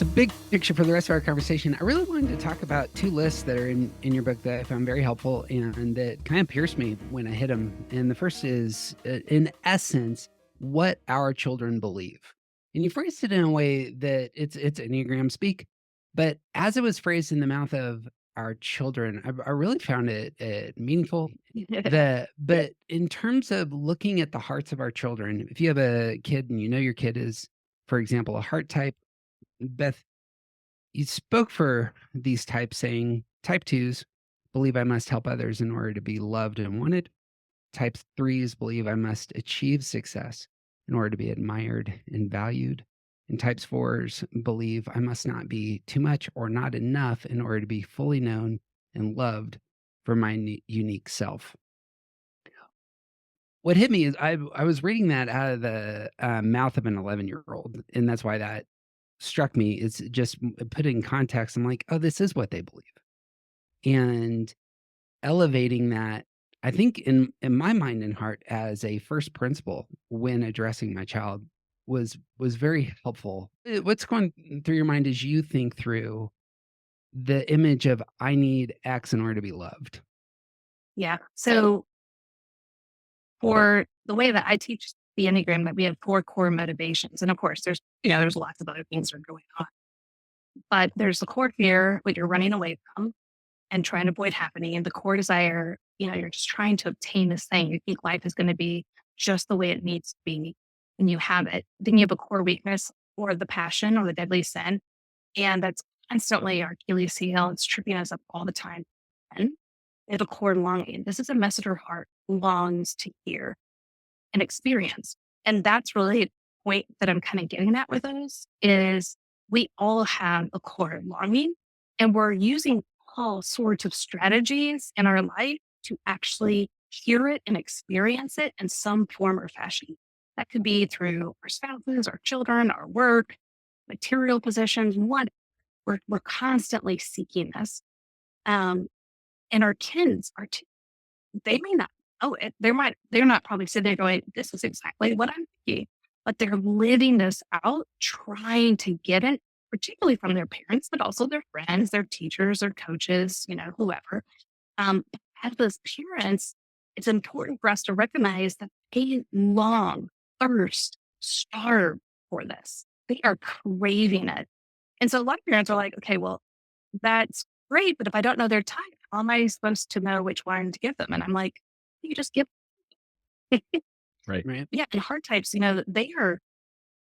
So big picture for the rest of our conversation, I really wanted to talk about two lists that are in your book that I found very helpful and that kind of pierced me when I hit them. And the first is, in essence, what our children believe. And you phrased it in a way that it's Enneagram speak, but as it was phrased in the mouth of our children, I really found it meaningful. But in terms of looking at the hearts of our children, if you have a kid and you know your kid is, for example, a heart type, Beth, you spoke for these types, saying type twos believe I must help others in order to be loved and wanted. Type threes believe I must achieve success in order to be admired and valued. And types fours believe I must not be too much or not enough in order to be fully known and loved for my unique self. What hit me is I was reading that out of the mouth of an 11-year-old, and that's why that struck me. It's just put it in context. I'm like, oh, this is what they believe, and elevating that. I think in my mind and heart as a first principle when addressing my child was very helpful. What's going through your mind as you think through the image of I need X in order to be loved? Yeah. So for the way that I teach the Enneagram, that we have 4 core motivations. And of course, there's lots of other things that are going on. But there's the core fear, what you're running away from and trying to avoid happening. And the core desire, you're just trying to obtain this thing. You think life is going to be just the way it needs to be. And you have it. Then you have a core weakness or the passion or the deadly sin. And that's constantly our Achilles heel. It's tripping us up all the time. And we have a core longing. This is a message our heart longs to hear and experience. And that's really the point that I'm kind of getting at with those is we all have a core longing and we're using all sorts of strategies in our life to actually hear it and experience it in some form or fashion. That could be through our spouses, our children, our work, material possessions, what we're constantly seeking this. Um, and our kids they may not know it. They're not probably sitting there going, this is exactly what I'm thinking, but they're living this out, trying to get it, particularly from their parents, but also their friends, their teachers, their coaches, whoever. Um, as those parents, it's important for us to recognize that they long, thirst, starve for this. They are craving it. And so a lot of parents are like, okay, well, that's great, but if I don't know their type, how am I supposed to know which one to give them? And I'm like, you just give. Right. Right. Yeah, and hard types, they're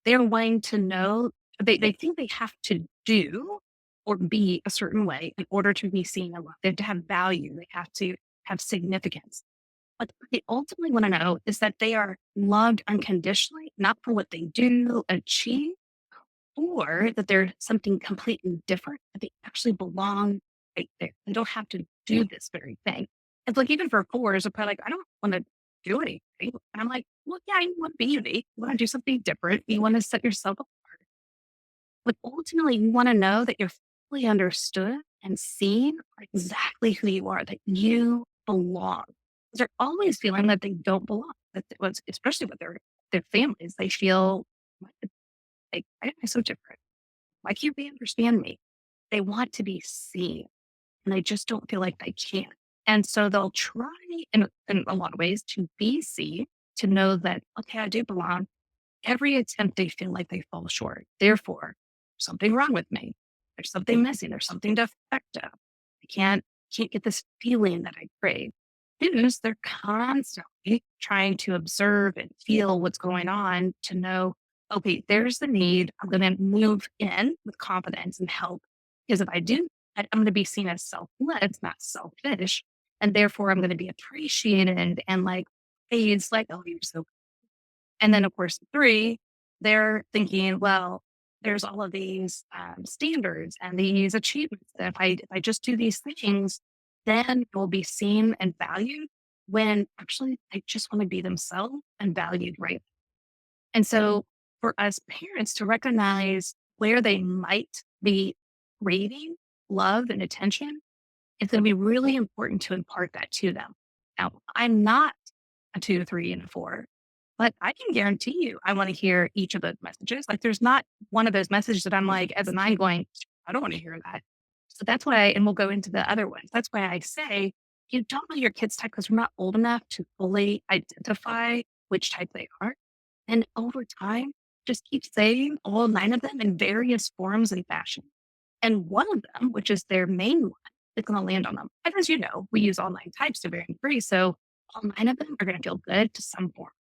wanting to know. They think they have to do or be a certain way in order to be seen and loved. They have to have value. They have to have significance. What they ultimately want to know is that they are loved unconditionally, not for what they do, achieve, or that they're something completely different, that they actually belong right there. They don't have to do this very thing. It's like even for fours, they're probably like, I don't want to do anything. And I'm like, well, yeah, you want to be unique. You want to do something different. You want to set yourself apart. But ultimately, you want to know that you're fully understood and seen for exactly who you are, that you belong. They're always feeling that they don't belong. That was especially with their families. They feel like, why am I so different? Why can't they understand me? They want to be seen and they just don't feel like they can. And so they'll try in a lot of ways to be seen, to know that, okay, I do belong. Every attempt, they feel like they fall short. Therefore, something wrong with me. There's something missing. There's something defective. I can't get this feeling that I crave. Students, they're constantly trying to observe and feel what's going on to know, okay, there's the need. I'm going to move in with confidence and help. Because if I do, I'm going to be seen as selfless, not selfish. And therefore, I'm going to be appreciated and like, hey, it's like, oh, you're so. And then, of course, 3, they're thinking, well, there's all of these standards and these achievements. That if I just do these things, then we'll be seen and valued. When actually, they just want to be themselves and valued, right? And so, for us parents to recognize where they might be craving love and attention, it's going to be really important to impart that to them. Now, I'm not a 2, 3, and a 4. But I can guarantee you, I want to hear each of those messages. Like, there's not one of those messages that I'm like, as a nine going, I don't want to hear that. So that's why, and we'll go into the other ones. That's why I say, you don't know your kid's type because we're not old enough to fully identify which type they are. And over time, just keep saying all nine of them in various forms and fashion. And one of them, which is their main one, is going to land on them. And as you know, we use all nine types to varying degrees. So all nine of them are going to feel good to some form.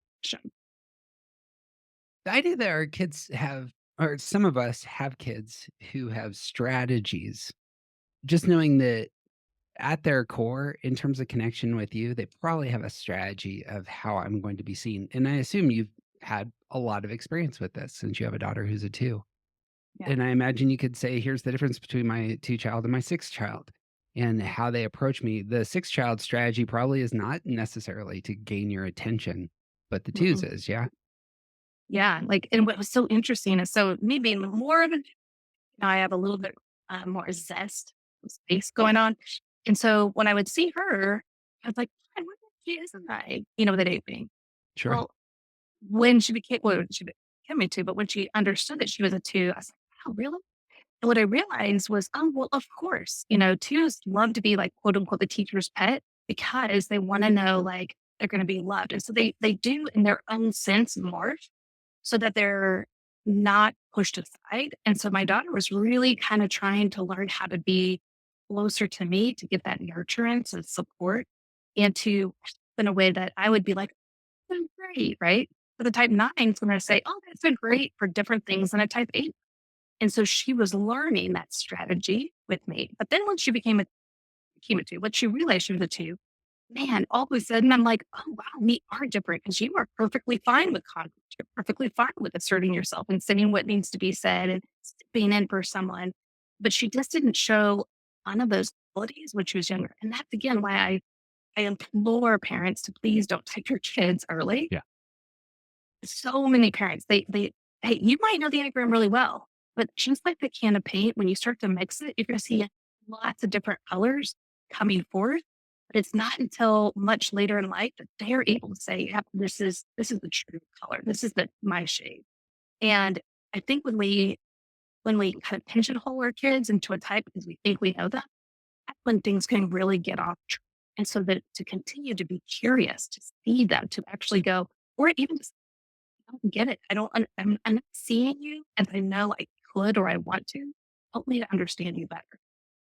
The idea that our kids have, or some of us have kids who have strategies, just knowing that at their core, in terms of connection with you, they probably have a strategy of how I'm going to be seen. And I assume you've had a lot of experience with this since you have a daughter who's a two. Yeah. And I imagine you could say, here's the difference between my two child and my sixth child and how they approach me. The sixth child strategy probably is not necessarily to gain your attention, but the twos Mm-mm. is, yeah. Yeah. Like, and what was so interesting is so me being more of a, now I have a little bit more zest, space going on. And so when I would see her, I was like, I wonder if she is a nine, with an eight being. Sure. Well, when she became, well, she became a two, but when she understood that she was a two, I was like, wow, really? And what I realized was, oh, well, of course, twos love to be like, quote unquote, the teacher's pet because they want to know like they're going to be loved. And so they do in their own sense morph so that they're not pushed aside. And so my daughter was really kind of trying to learn how to be closer to me to get that nurturance and support and to in a way that I would be like, "Oh, great, right? But the type nine is going to say, oh, that's been great for different things than a type eight. And so she was learning that strategy with me. But then when she became a two, what she realized she was a two, man, all of a sudden I'm like, oh wow, we are different because you are perfectly fine with conflict. You're perfectly fine with asserting yourself and saying what needs to be said and being in for someone. But she just didn't show one of those qualities when she was younger. And that's again why I implore parents to please don't take your kids early. Yeah. So many parents, they hey, you might know the Enneagram really well, but just like the can of paint, when you start to mix it, you're gonna see lots of different colors coming forth. But it's not until much later in life that they're able to say, "Yep, this is the true color. This is the my shade." And I think when we kind of pigeonhole our kids into a type because we think we know them, that's when things can really get off track. And so that to continue to be curious, to see them, to actually go, or even just I don't get it. I don't. I'm not seeing you as I know I could or I want to. Help me to understand you better.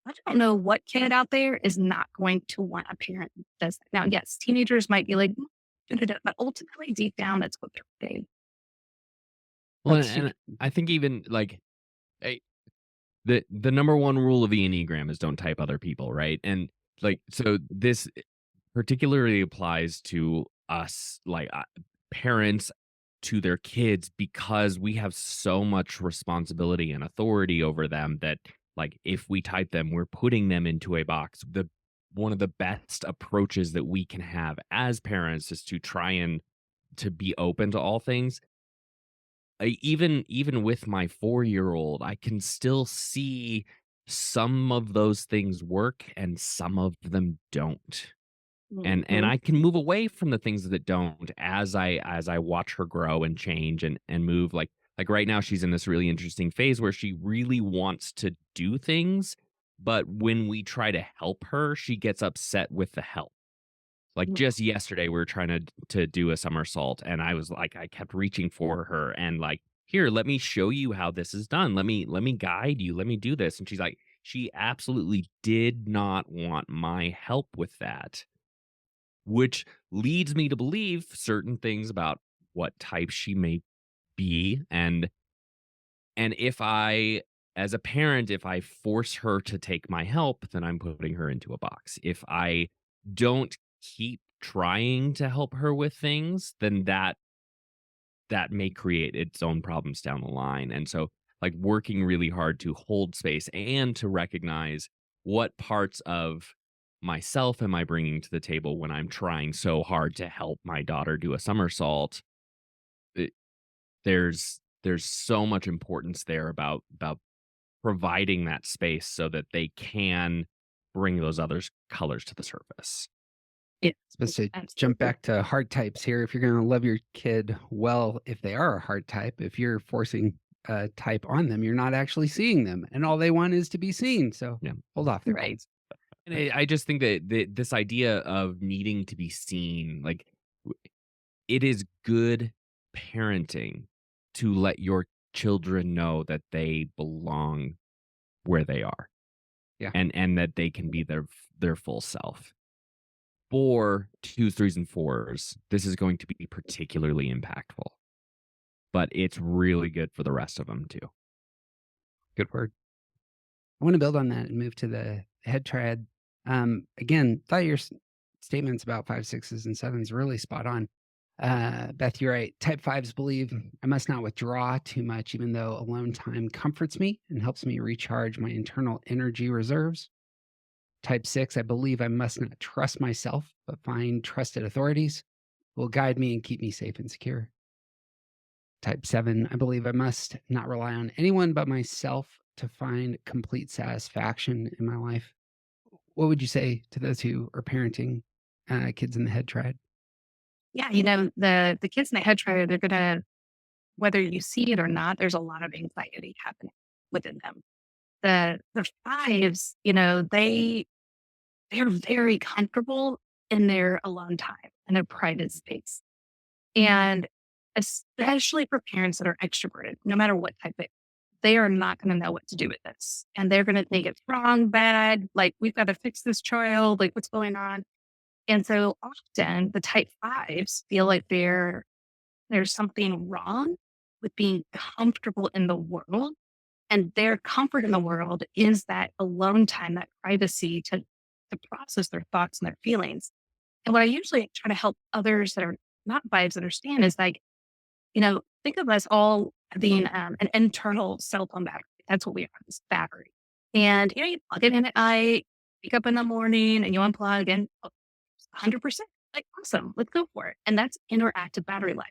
I don't know what kid out there is not going to want a parent that does that. Now, yes, teenagers might be like, but ultimately, deep down, that's what they're saying. Well, That's and I think even like eh, the number one rule of the Enneagram is don't type other people, right? And like so this particularly applies to us, like parents to their kids, because we have so much responsibility and authority over them that, like, if we type them, we're putting them into a box. The one of the best approaches that we can have as parents is to try and to be open to all things. Even with my 4-year-old, I can still see some of those things work and some of them don't. And Mhm. I can move away from the things that don't as I watch her grow and change and move. Like right now she's in this really interesting phase where she really wants to do things, but when we try to help her, she gets upset with the help. Like just yesterday, we were trying to do a somersault, and I was like, I kept reaching for her and like, here, let me show you how this is done. Let me guide you. Let me do this. And she's like, she absolutely did not want my help with that, which leads me to believe certain things about what type she may be. And if I, as a parent, if I force her to take my help, then I'm putting her into a box. If I don't keep trying to help her with things, then that may create its own problems down the line. And so, like, working really hard to hold space and to recognize what parts of myself am I bringing to the table when I'm trying so hard to help my daughter do a somersault. It, there's so much importance there about providing that space so that they can bring those other colors to the surface. Yeah, Supposed to jump absolutely. back to hard types here. If you're going to love your kid well, if they are a hard type, if you're forcing a type on them, you're not actually seeing them, and all they want is to be seen. So Yeah. hold off there, Right. kids. And I just think that this idea of needing to be seen, like, it is good parenting to let your children know that they belong where they are, Yeah, and that they can be their full self. For 2s, 3s, and 4s, this is going to be particularly impactful, but it's really good for the rest of them too. good word. I want to build on that and move to the head triad. Again, thought your statements about five, sixes, and sevens really spot on. Beth, you're right. Type fives believe I must not withdraw too much, even though alone time comforts me and helps me recharge my internal energy reserves. Type six, I believe I must not trust myself, but find trusted authorities who will guide me and keep me safe and secure. Type seven, I believe I must not rely on anyone but myself to find complete satisfaction in my life. What would you say to those who are parenting kids in the head triad? Yeah, the kids in the head try, they're gonna, whether you see it or not, there's a lot of anxiety happening within them. The fives, they're very comfortable in their alone time and their private space. And especially for parents that are extroverted, no matter what type they are not going to know what to do with this. And they're going to think it's wrong, bad, like we've got to fix this child, like what's going on. And so often the type fives feel like there's something wrong with being comfortable in the world. And their comfort in the world is that alone time, that privacy to process their thoughts and their feelings. And what I usually try to help others that are not vibes understand is like, think of us all being an internal cell phone battery. That's what we are, this battery. And, you plug it in at night, wake up in the morning and you unplug and 100%. Like, awesome, let's go for it. And that's interactive battery life.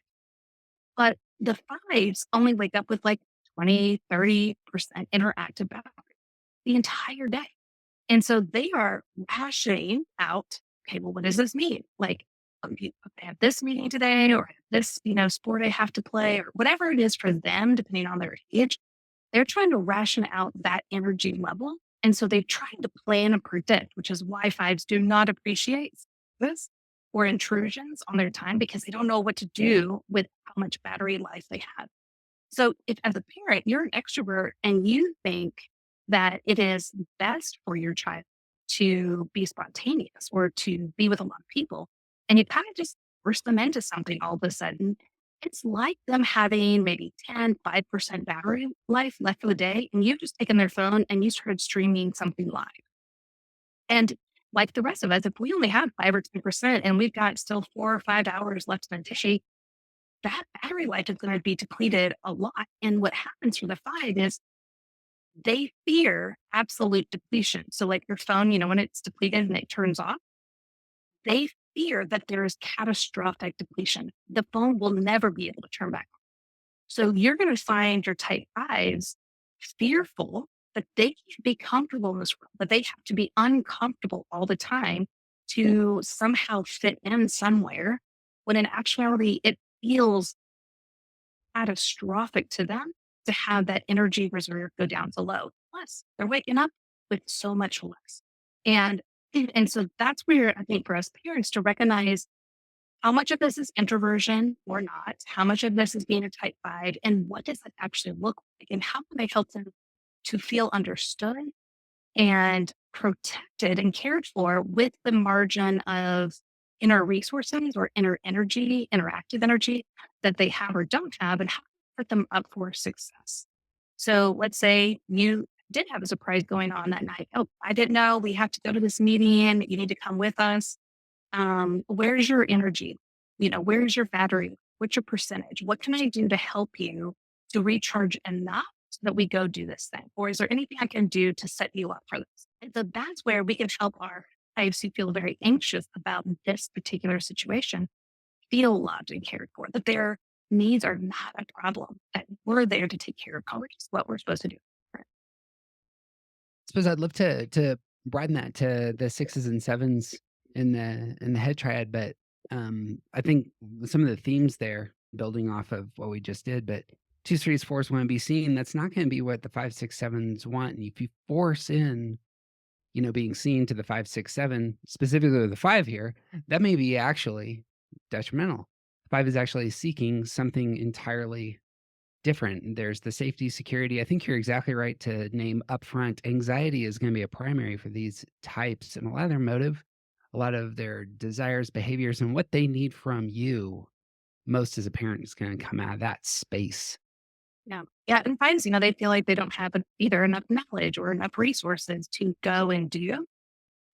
But the fives only wake up with like 20, 30% interactive battery the entire day. And so they are rationing out, okay, well, what does this mean? Like, I have this meeting today, or I have this, sport I have to play, or whatever it is for them, depending on their age. They're trying to ration out that energy level. And so they're trying to plan and predict, which is why fives do not appreciate this or intrusions on their time because they don't know what to do with how much battery life they have. So if as a parent, you're an extrovert and you think that it is best for your child to be spontaneous or to be with a lot of people, and you kind of just force them into something all of a sudden, it's like them having maybe 5% battery life left for the day. And you've just taken their phone and you started streaming something live. And like the rest of us, if we only have 5 or 10% and we've got still 4 or 5 hours left in the day, that battery life is going to be depleted a lot. And what happens for the five is they fear absolute depletion. So, like your phone, when it's depleted and it turns off, they fear that there is catastrophic depletion. The phone will never be able to turn back on. So, you're going to find your type fives fearful that they can't be comfortable in this world, that they have to be uncomfortable all the time to somehow fit in somewhere. When in actuality, it feels catastrophic to them to have that energy reserve go down to low. Plus, they're waking up with so much less. And and so that's where I think for us parents to recognize how much of this is introversion or not, how much of this is being a type five, and what does it actually look like, and how can I help them to feel understood and protected and cared for with the margin of inner resources or inner energy, interactive energy that they have or don't have, and how to put them up for success. So let's say you did have a surprise going on that night. Oh, I didn't know we have to go to this meeting. You need to come with us. Where's your energy? Where's your battery? What's your percentage? What can I do to help you to recharge enough so that we go do this thing? Or is there anything I can do to set you up for this? And so that's where we can help our wives who feel very anxious about this particular situation feel loved and cared for, that their needs are not a problem, that we're there to take care of which is what we're supposed to do. Suppose I'd love to broaden that to the sixes and sevens in the head triad, but I think some of the themes there, building off of what we just did, but twos, threes, fours want to be seen. That's not going to be what the five, six, sevens want. And if you force in, being seen to the five, six, seven, specifically the five here, that may be actually detrimental. Five is actually seeking something entirely different. There's the safety, security. I think you're exactly right to name upfront. Anxiety is going to be a primary for these types, and a lot of their motive, a lot of their desires, behaviors, and what they need from you most as a parent is going to come out of that space. Yeah. Yeah. And finds, they feel like they don't have either enough knowledge or enough resources to go and do.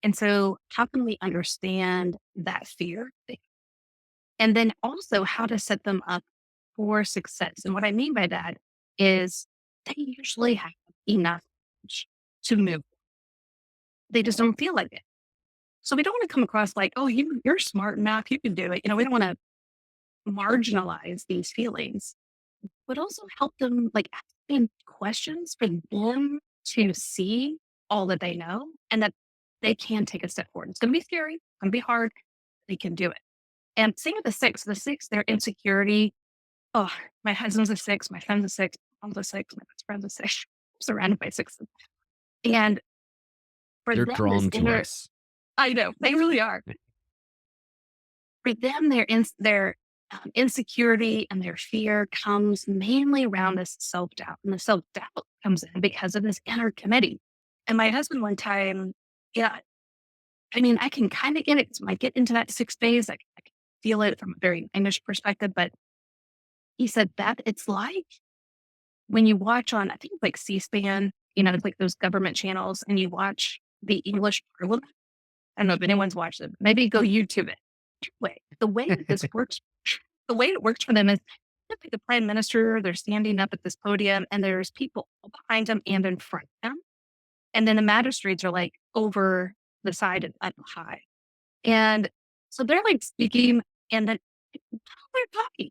And so, how can we understand that fear? And then also how to set them up for success. And what I mean by that is they usually have enough to move. They just don't feel like it. So we don't want to come across like, oh, you're smart enough, you can do it. We don't want to marginalize these feelings, but also help them like asking questions for them to see all that they know and that they can take a step forward. It's going to be scary, it's going to be hard. They can do it. And same with the six, their insecurity. Oh, my husband's a six, my friend's a six, mom's a six, my best friend's a six. I'm surrounded by sixes. And for They're them, this drawn to inner, us. I know they really are. For them, their insecurity and their fear comes mainly around this self doubt, and the self doubt comes in because of this inner committee. And my husband one time, yeah, I mean, I can kind of get it. When I get into that sixth phase, I can feel it from a very English perspective. But he said, Beth, it's like when you watch on, I think like C-SPAN, it's like those government channels, and you watch the English Parliament. I don't know if anyone's watched it. Maybe go YouTube it. Anyway, the way that this works, the way it works for them is like the prime minister, they're standing up at this podium and there's people behind them and in front of them. And then the magistrates are like over the side and up high. And so they're like speaking, and then while they're talking,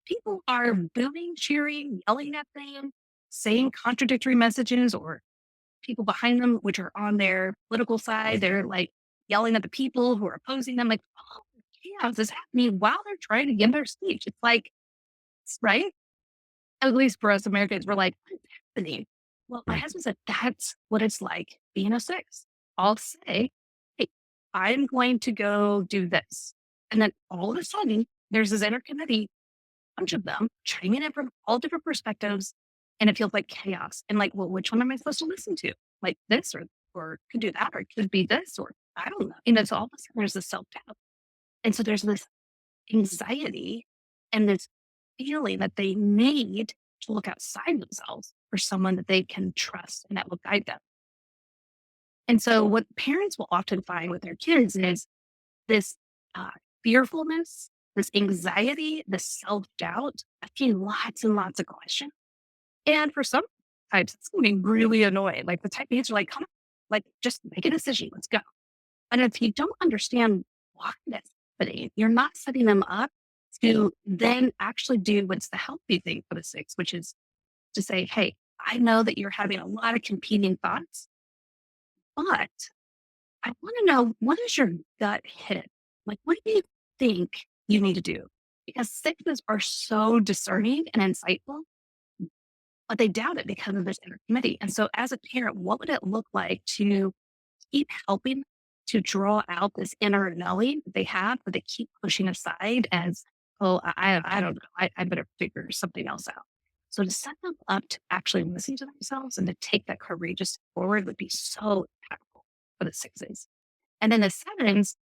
people are booing, cheering, yelling at them, saying contradictory messages, or people behind them, which are on their political side, they're like yelling at the people who are opposing them, like, oh, chaos is happening while they're trying to give their speech. It's like, right? At least for us Americans, we're like, what's happening? Well, my Right. husband said that's what it's like being a six. I'll say, hey, I'm going to go do this. And then all of a sudden, there's this inner committee, bunch of them chiming in from all different perspectives. And it feels like chaos. And like, well, which one am I supposed to listen to? Like this or could do that, or it could be this, or I don't know. So all of a sudden there's this self-doubt. And so there's this anxiety and this feeling that they need to look outside themselves for someone that they can trust and that will guide them. And so, what parents will often find with their kids is this uh, fearfulness, this anxiety, this self doubt, asking lots and lots of questions. And for some types, it's going to be really annoying. Like the type B's are like, come on, like just make a decision, let's go. And if you don't understand why that's happening, you're not setting them up to then actually do what's the healthy thing for the six, which is to say, hey, I know that you're having a lot of competing thoughts, but I want to know, what is your gut hit? Like, what do you think you need to do? Because sixes are so discerning and insightful, but they doubt it because of this inner committee. And so, as a parent, what would it look like to keep helping to draw out this inner knowing that they have, but they keep pushing aside as, oh, I don't know, I better figure something else out. So to set them up to actually listen to themselves and to take that courageous step forward would be so impactful for the sixes. And then the sevens,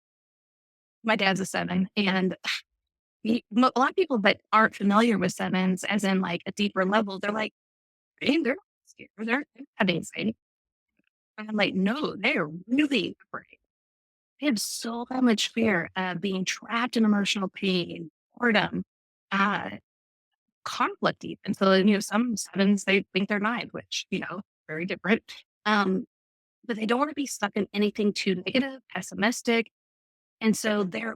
my dad's a seven, and a lot of people that aren't familiar with sevens, as in like a deeper level, they're like, hey, they're not scared, they're not anxiety. And I'm like, no, they're really afraid. They have so much fear of being trapped in emotional pain, boredom, uh, conflict even. So, some sevens, they think they're nine, which, very different. But they don't want to be stuck in anything too negative, pessimistic. And so they're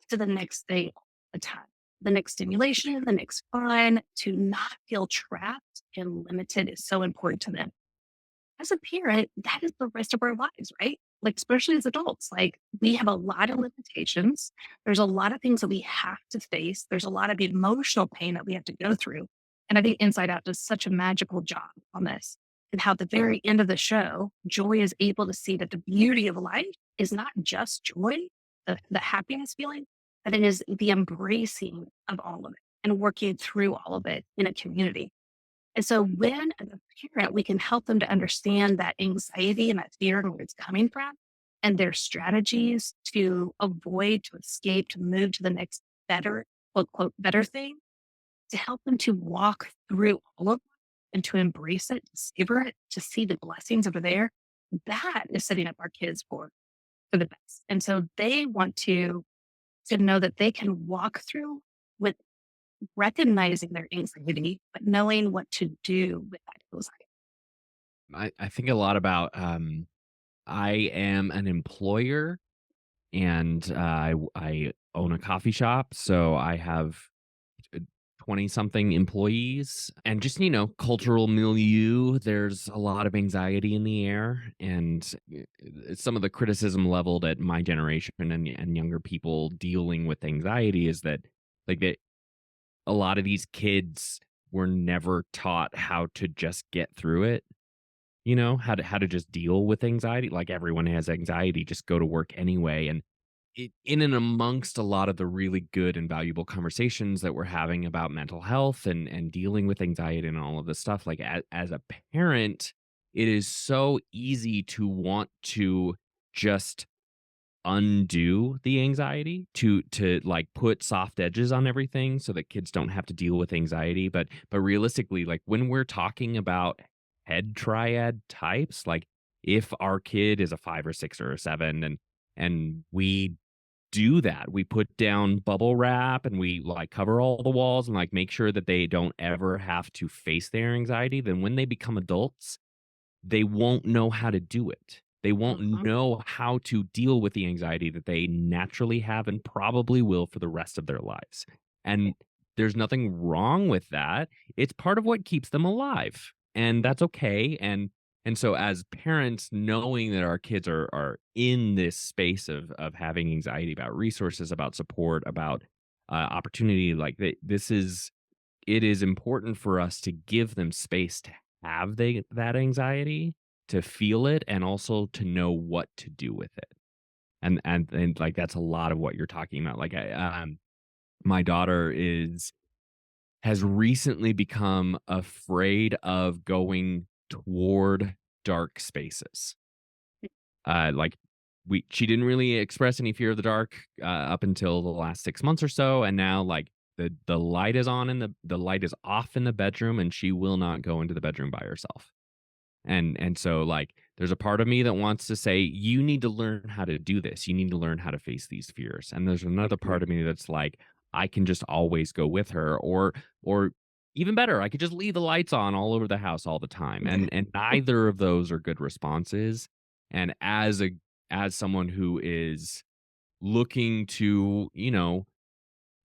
to the next thing all the time. The next stimulation, the next fun, to not feel trapped and limited is so important to them. As a parent, that is the rest of our lives, right? like, especially as adults, like, we have a lot of limitations. There's a lot of things that we have to face. There's a lot of emotional pain that we have to go through. And I think Inside Out does such a magical job on this, and how at the very end of the show, Joy is able to see that the beauty of life is not just joy, the happiness feeling, but it is the embracing of all of it and working through all of it in a community. And so when as a parent, we can help them to understand that anxiety and that fear and where it's coming from and their strategies to avoid, to escape, to move to the next better, quote, quote, better thing, to help them to walk through all of it and to embrace it, to savor it, to see the blessings that are there. That is setting up our kids for the best. And so they want to know that they can walk through with recognizing their anxiety, but knowing what to do with that anxiety. I think a lot about I am an employer and I own a coffee shop, so I have 20 something employees and just, cultural milieu. There's a lot of anxiety in the air. And some of the criticism leveled at my generation and younger people dealing with anxiety is that, like, that a lot of these kids were never taught how to just get through it. How to just deal with anxiety. Like, everyone has anxiety, just go to work anyway. And in and amongst a lot of the really good and valuable conversations that we're having about mental health and dealing with anxiety and all of this stuff, like, as a parent, it is so easy to want to just undo the anxiety, to like put soft edges on everything so that kids don't have to deal with anxiety. But realistically, like, when we're talking about head triad types, like, if our kid is a 5 or 6 or a 7, and we do that. We put down bubble wrap and we, like, cover all the walls and, like, make sure that they don't ever have to face their anxiety. Then when they become adults, they won't know how to do it. They won't Mhm. know how to deal with the anxiety that they naturally have and probably will for the rest of their lives. And there's nothing wrong with that. It's part of what keeps them alive. And that's okay. And so, as parents, knowing that our kids are in this space of having anxiety, about resources, about support, about opportunity, like, this is it is important for us to give them space to have that anxiety, to feel it, and also to know what to do with it. And like, that's a lot of what you're talking about. Like, my daughter is has recently become afraid of going toward dark spaces. Like, she didn't really express any fear of the dark up until the last 6 months or so, and now, like, the light is on in the light is off in the bedroom, and she will not go into the bedroom by herself. And so, like, there's a part of me that wants to say, you need to learn how to do this. You need to learn how to face these fears. And there's another part of me that's like, I can just always go with her, or even better, I could just leave the lights on all over the house all the time. And neither of those are good responses. And as someone who is looking to,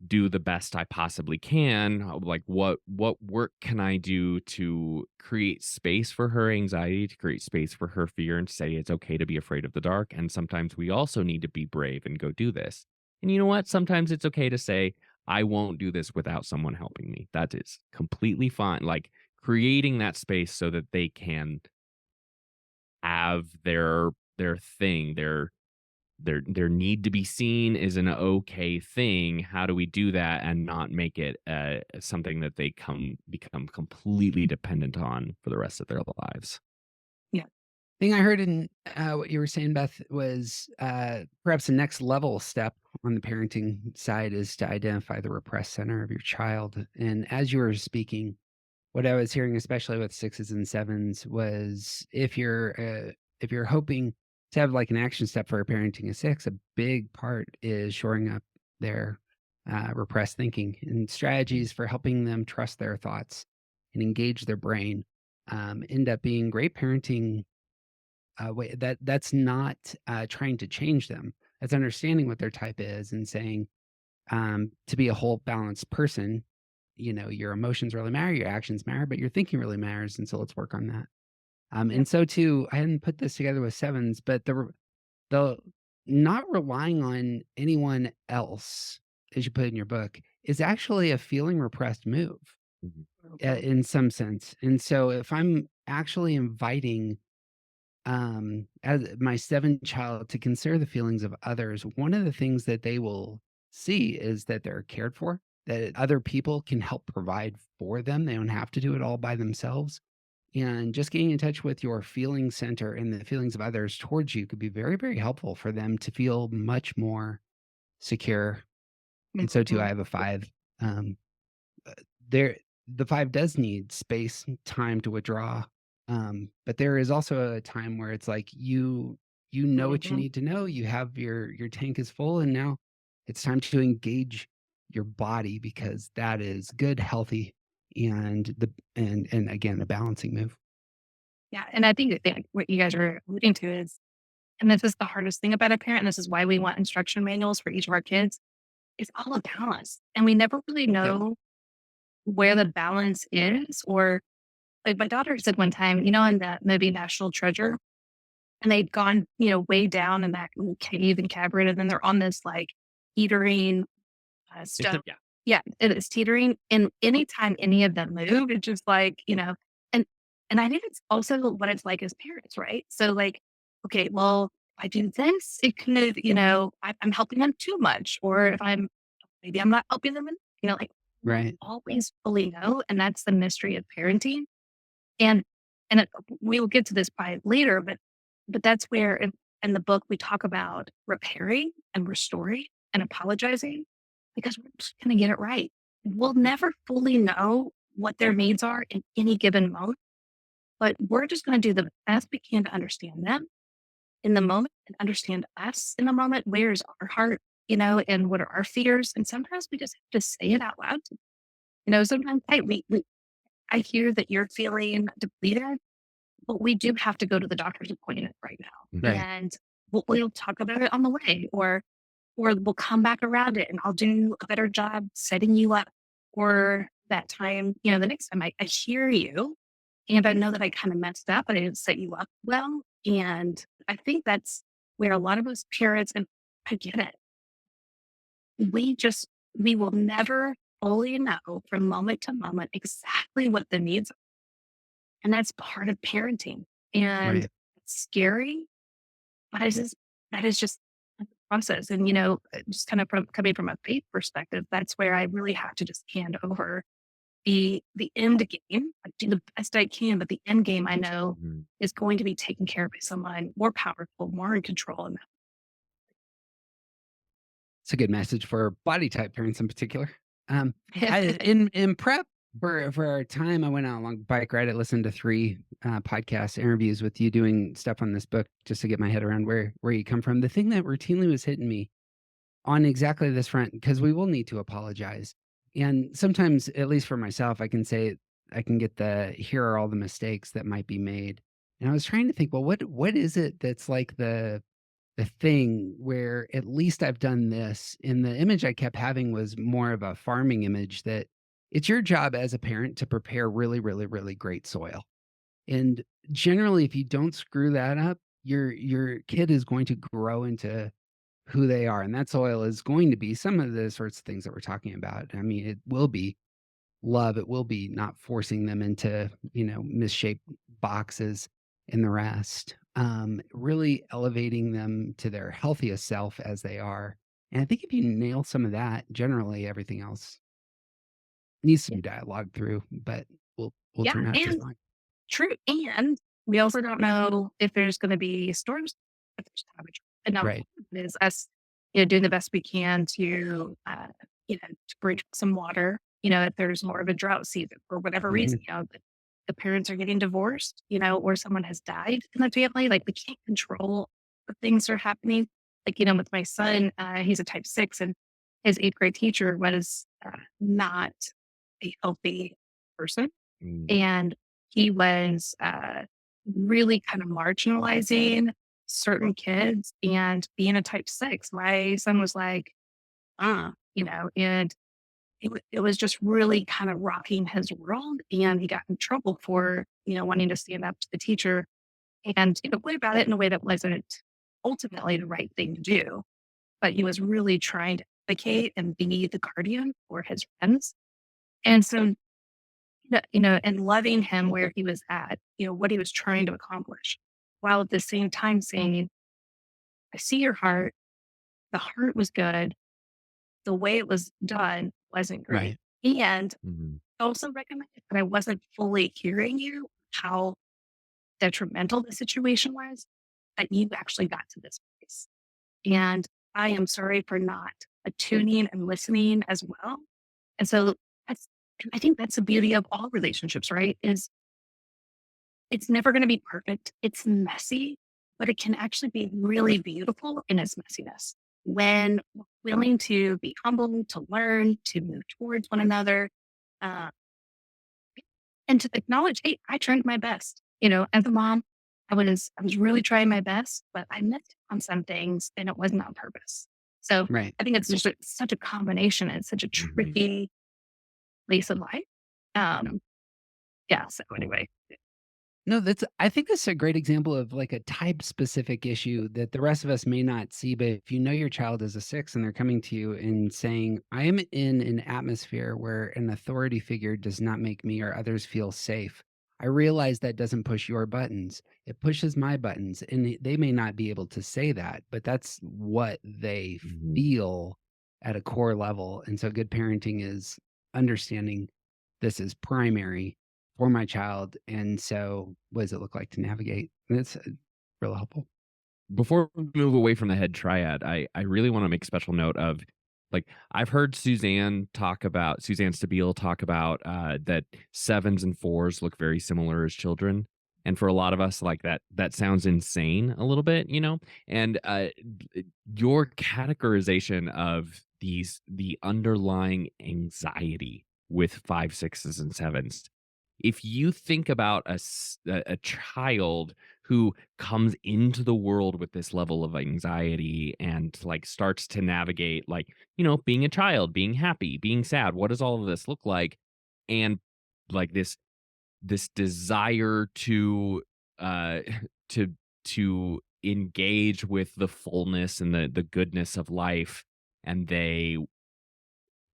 do the best I possibly can. Like, what work can I do to create space for her anxiety, to create space for her fear, and to say it's okay to be afraid of the dark. And sometimes we also need to be brave and go do this. And you know what? Sometimes it's okay to say, I won't do this without someone helping me. That is completely fine. Like, creating that space so that they can have their thing, their need to be seen is an okay thing. How do we do that and not make it something that they become completely dependent on for the rest of their lives? Yeah. Thing I heard in what you were saying, Beth, was perhaps the next level step on the parenting side is to identify the repressed center of your child. And as you were speaking, what I was hearing, especially with sixes and sevens, was if you're hoping to have like an action step for parenting a six, a big part is shoring up their repressed thinking and strategies for helping them trust their thoughts and engage their brain. End up being great parenting way. That's not trying to change them. That's understanding what their type is and saying, to be a whole balanced person, your emotions really matter, your actions matter, but your thinking really matters. And so let's work on that. Yeah. And so too, I hadn't put this together with sevens, but the not relying on anyone else, as you put in your book, is actually a feeling repressed move, Mhm. in some sense. And so if I'm actually inviting as my seventh child to consider the feelings of others, one of the things that they will see is that they're cared for, that other people can help provide for them. They don't have to do it all by themselves. And just getting in touch with your feeling center and the feelings of others towards you could be very, very helpful for them to feel much more secure. And so too, I Mhm. have a five. Um, there the 5 does need space and time to withdraw, but there is also a time where it's like you know what you Mhm. need to know, you have your tank is full, and now it's time to engage your body because that is good, healthy, and and again, a balancing move. Yeah, and I think that what you guys are alluding to is, and this is the hardest thing about a parent, and this is why we want instruction manuals for each of our kids, it's all a balance, and we never really Yep. know where the balance is. Or like my daughter said one time, in that movie National Treasure, and they'd gone, way down in that little cave in Cabaret, and then they're on this like teetering stone. Yeah. Yeah, it is teetering. And anytime any of them move, it's just like, and I think it's also what it's like as parents, right? So like, okay, well, if I do this, it could, I'm helping them too much. Or if maybe I'm not helping them, like we don't Right. always fully know. And that's the mystery of parenting. And we will get to this probably later, but that's where in the book we talk about repairing and restoring and apologizing, because we're just going to get it right. We'll never fully know what their needs are in any given moment, but we're just going to do the best we can to understand them in the moment and understand us in the moment. Where's our heart, and what are our fears? And sometimes we just have to say it out loud. Sometimes, hey, I hear that you're feeling depleted, but we do have to go to the doctor's appointment right now. Mhm. Right. And we'll talk about it on the way, or we'll come back around it and I'll do a better job setting you up for that time. The next time I hear you and I know that I kind of messed up, but I didn't set you up well. And I think that's where a lot of us parents, and I get it, we will never fully know from moment to moment exactly what the needs are. And that's part of parenting. And Right. it's scary, but that is just a process. And, just kind of coming from a faith perspective, that's where I really have to just hand over the end game. I do the best I can, but the end game I know Mhm. is going to be taken care of by someone more powerful, more in control. And It's a good message for body type parents in particular. that, I in prep for our time, I went on a long bike ride. I listened to 3 podcast interviews with you doing stuff on this book just to get my head around where you come from. The thing that routinely was hitting me on exactly this front, because we will need to apologize. And sometimes, at least for myself, I can say I can get here are all the mistakes that might be made. And I was trying to think, well, what is it that's like the thing where at least I've done this, and the image I kept having was more of a farming image that it's your job as a parent to prepare really, really, really great soil. And generally, if you don't screw that up, your kid is going to grow into who they are. And that soil is going to be some of the sorts of things that we're talking about. I mean, it will be love. It will be not forcing them into, misshaped boxes and the rest. Really elevating them to their healthiest self as they are. And I think if you nail some of that, generally everything else needs to be dialogued through, but will yeah, turn out just and fine. true. And we also don't know if there's going to be storms, if there's damage. And now Right. it is us, doing the best we can to, to bring some water, if there's more of a drought season for whatever reason, Mhm. the parents are getting divorced, or someone has died in the family. Like we can't control the things that are happening. Like, with my son, he's a type 6, and his 8th grade teacher was not a healthy person, Mm. and he was really kind of marginalizing certain kids. And being a type 6, my son was like, and it was just really kind of rocking his world. And he got in trouble for, wanting to stand up to the teacher and, go about it in a way that wasn't ultimately the right thing to do, but he was really trying to advocate and be the guardian for his friends. And so, and loving him where he was at, what he was trying to accomplish, while at the same time saying, I see your heart. The heart was good. The way it was done wasn't great. Right. And Mhm. also recommended that I wasn't fully hearing you, how detrimental the situation was, that you actually got to this place. And I am sorry for not attuning and listening as well. And so that's, I think that's the beauty of all relationships, right? Is it's never going to be perfect. It's messy, but it can actually be really beautiful in its messiness when we're willing to be humble, to learn, to move towards one another, uh, and to acknowledge, hey, I tried my best. As a mom, I was really trying my best, but I missed on some things, and it wasn't on purpose. So Right. I think it's just such a combination. And such a Mhm. tricky place in life. Um, yeah. So anyway, No, I think that's a great example of like a type specific issue that the rest of us may not see. But if you know your child is a 6 and they're coming to you and saying, I am in an atmosphere where an authority figure does not make me or others feel safe. I realize that doesn't push your buttons. It pushes my buttons. And they may not be able to say that, but that's what they Mhm. feel at a core level. And so good parenting is understanding this is primary for my child, and so what does it look like to navigate? And it's, real helpful. Before we move away from the head triad, I really want to make special note of, like, I've heard Suzanne Stabile talk about that sevens and fours look very similar as children. And for a lot of us, like that sounds insane a little bit, And your categorization of the underlying anxiety with five, sixes, and sevens. If you think about a child who comes into the world with this level of anxiety and like starts to navigate, like, being a child, being happy, being sad, what does all of this look like? And like this desire to uh to to engage with the fullness and the goodness of life, and they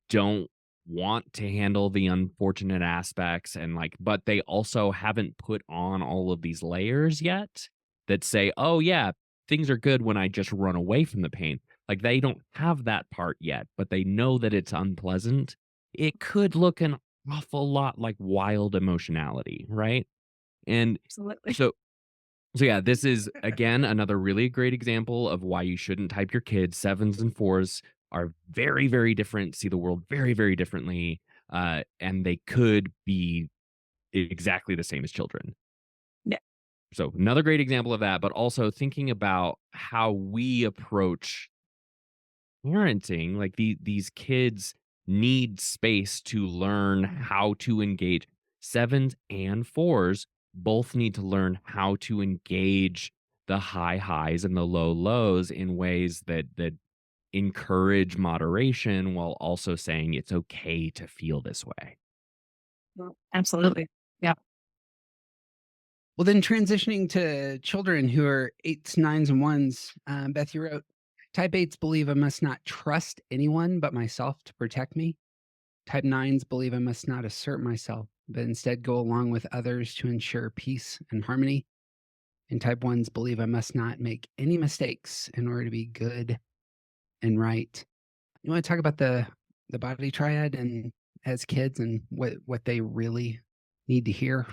don't want to handle the unfortunate aspects, and like, but they also haven't put on all of these layers yet that say, oh yeah, things are good when I just run away from the pain. Like, they don't have that part yet, but they know that it's unpleasant. It could look an awful lot like wild emotionality, right? And absolutely. so yeah, this is again another really great example of why you shouldn't type your kids. Sevens and fours are very, very different, see the world very, very differently, and they could be exactly the same as children. Yeah. So another great example of that, but also thinking about how we approach parenting. Like, these kids need space to learn how to engage. Sevens and fours both need to learn how to engage the high highs and the low lows in ways that encourage moderation while also saying it's okay to feel this way. Well, absolutely. Yeah. Well, then transitioning to children who are 8s, 9s, and 1s, Beth, you wrote, "Type 8s believe I must not trust anyone but myself to protect me. Type 9s believe I must not assert myself, but instead go along with others to ensure peace and harmony. And type 1s believe I must not make any mistakes in order to be good and right." You wanna talk about the body triad and as kids and what they really need to hear?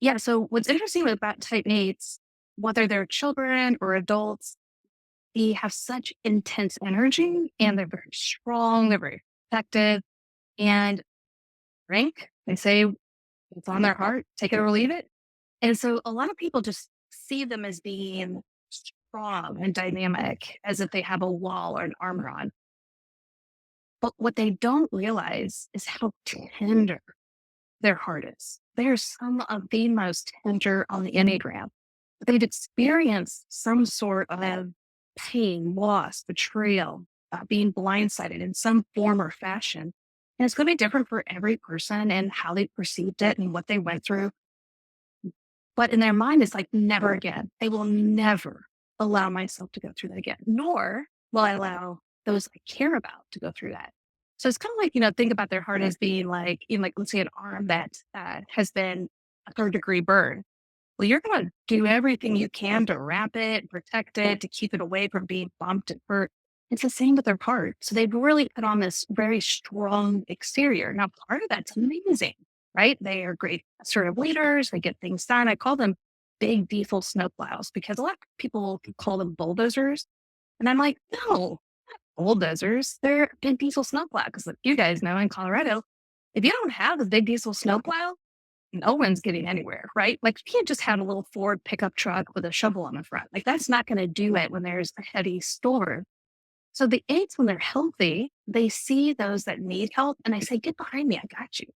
Yeah. So what's interesting about type eights, whether they're children or adults, they have such intense energy and they're very strong, they're very effective. And rank, they say it's on their heart, take it or leave it. And so a lot of people just see them as being strong and dynamic, as if they have a wall or an armor on. But what they don't realize is how tender their heart is. They're some of the most tender on the Enneagram. They've experienced some sort of pain, loss, betrayal, being blindsided in some form or fashion. And it's going to be different for every person and how they perceived it and what they went through. But in their mind, it's like never again. They will never allow myself to go through that again, nor will I allow those I care about to go through that. So it's kind of like, think about their heart as being like, let's say an arm that has been a third-degree burn. Well, you're going to do everything you can to wrap it, protect it, to keep it away from being bumped and hurt. It's the same with their heart. So they've really put on this very strong exterior. Now, part of that's amazing, right? They are great assertive leaders. They get things done. I call them big diesel snowplows because a lot of people call them bulldozers. And I'm like, no, bulldozers. They're big diesel snowplow. Because you guys know in Colorado, if you don't have a big diesel snowplow, no one's getting anywhere, right? Like you can't just have a little Ford pickup truck with a shovel on the front. Like that's not going to do it when there's a heavy storm. So the aides, when they're healthy, they see those that need help and they say, get behind me, I got you.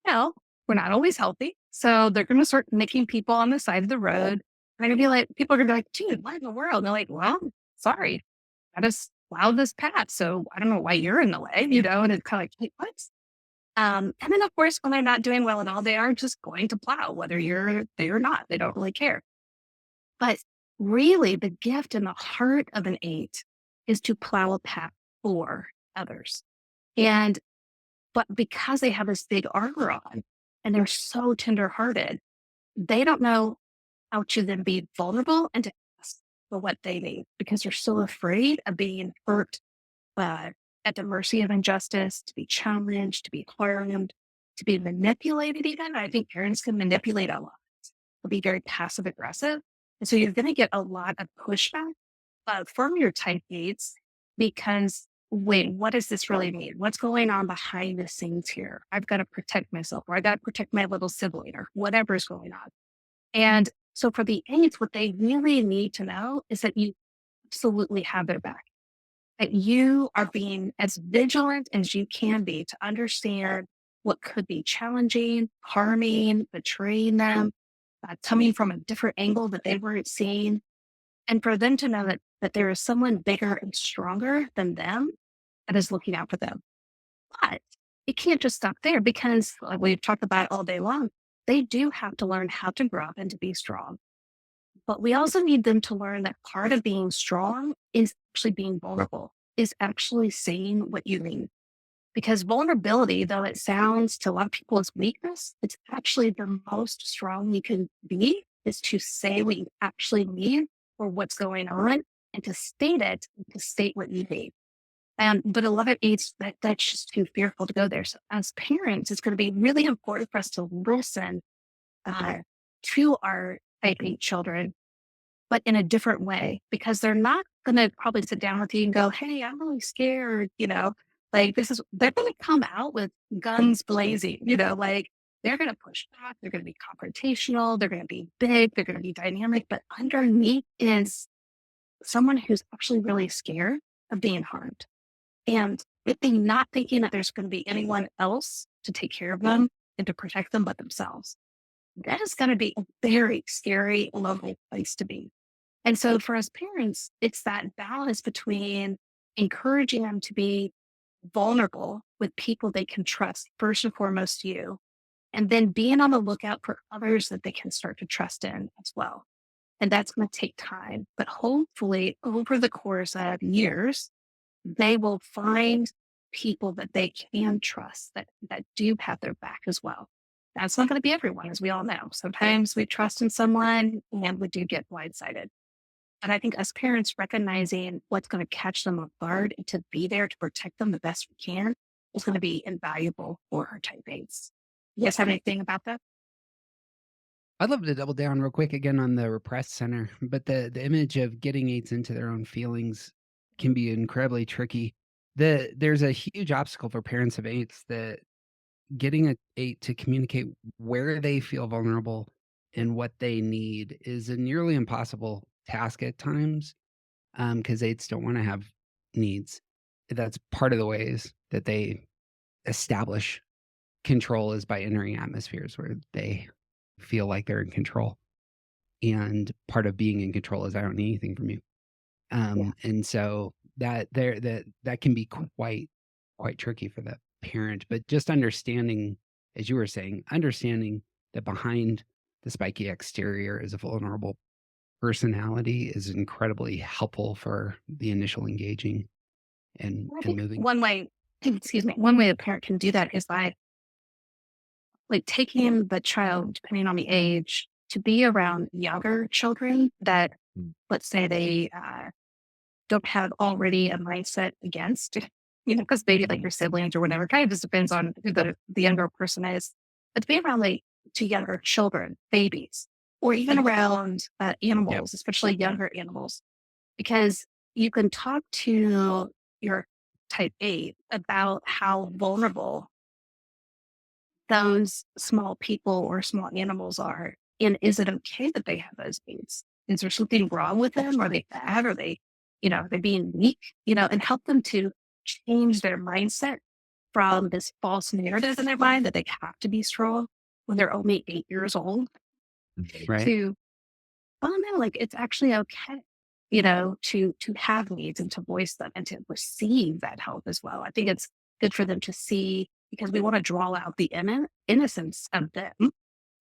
Well, we're not always healthy. So they're going to start nicking people on the side of the road. And I'm going to be like, people are going to be like, dude, what in the world? And they're like, well, sorry, I just plowed this path. So I don't know why you're in the way, and it's kind of like, wait, what? And then, of course, when they're not doing well at all, they are just going to plow, whether you're there or not. They don't really care. But really, the gift in the heart of an eight is to plow a path for others. But because they have this big armor on and they're so tenderhearted, they don't know how to then be vulnerable and to ask for what they need because they're so afraid of being hurt, at the mercy of injustice, to be challenged, to be harmed, to be manipulated even. I think parents can manipulate a lot, will be very passive aggressive. And so you're going to get a lot of pushback from your type eights because wait, what does this really mean? What's going on behind the scenes here? I've got to protect myself or I got to protect my little sibling or whatever's going on. And so for the eights, what they really need to know is that you absolutely have their back, that you are being as vigilant as you can be to understand what could be challenging, harming, betraying them, coming from a different angle that they weren't seeing. And for them to know that there is someone bigger and stronger than them that is looking out for them. But it can't just stop there because, like we've talked about all day long, they do have to learn how to grow up and to be strong. But we also need them to learn that part of being strong is actually being vulnerable, is actually saying what you mean. Because vulnerability, though it sounds to a lot of people as weakness, it's actually the most strong you can be is to say what you actually mean or what's going on and to state it, to state what you need. But a lot of aides, that's just too fearful to go there. So as parents, it's going to be really important for us to listen uh, to our type 8 children but in a different way because they're not going to probably sit down with you and go, hey, I'm really scared. Like they're going to come out with guns blazing, like they're going to push back. They're going to be confrontational. They're going to be big. They're going to be dynamic. But underneath is someone who's actually really scared of being harmed. And if they're not thinking that there's going to be anyone else to take care of them and to protect them but themselves, that is going to be a very scary, lonely place to be. And so for us parents, it's that balance between encouraging them to be vulnerable with people they can trust, first and foremost you, and then being on the lookout for others that they can start to trust in as well. And that's going to take time. But hopefully, over the course of years, they will find people that they can trust that do have their back as well. That's not going to be everyone, as we all know. Sometimes we trust in someone and we do get blindsided. But I think as parents, recognizing what's going to catch them off guard and to be there to protect them the best we can is going to be invaluable for our type A's. You guys have anything about that? I'd love to double down real quick again on the repressed center, but the image of getting eights into their own feelings can be incredibly tricky. There's a huge obstacle for parents of eights that getting a eight to communicate where they feel vulnerable and what they need is a nearly impossible task at times because eights don't want to have needs. That's part of the ways that they establish control is by entering atmospheres where they feel like they're in control. And part of being in control is I don't need anything from you. Yeah. And so that can be quite tricky for the parent. But just understanding, as you were saying, understanding that behind the spiky exterior is a vulnerable personality is incredibly helpful for the initial engaging I and think moving. one way, excuse me, one way a parent can do that is by like taking the child, depending on the age, to be around younger children that, Mm. let's say, they don't have already a mindset against, because maybe like your siblings or whatever, kind of just depends on who the younger person is. But to be around like to younger children, babies, or even around Yep. animals, especially younger animals, because you can talk to your type 8 about how vulnerable those small people or small animals are. And is it okay that they have those needs? Is there something wrong with them? Are they bad? Are they, they being weak? And help them to change their mindset from this false narrative in their mind that they have to be strong when they're only 8 years old Mhm. Right. to, oh no, like it's actually okay, to have needs and to voice them and to receive that help as well. I think it's good for them to see because we want to draw out the innocence of them.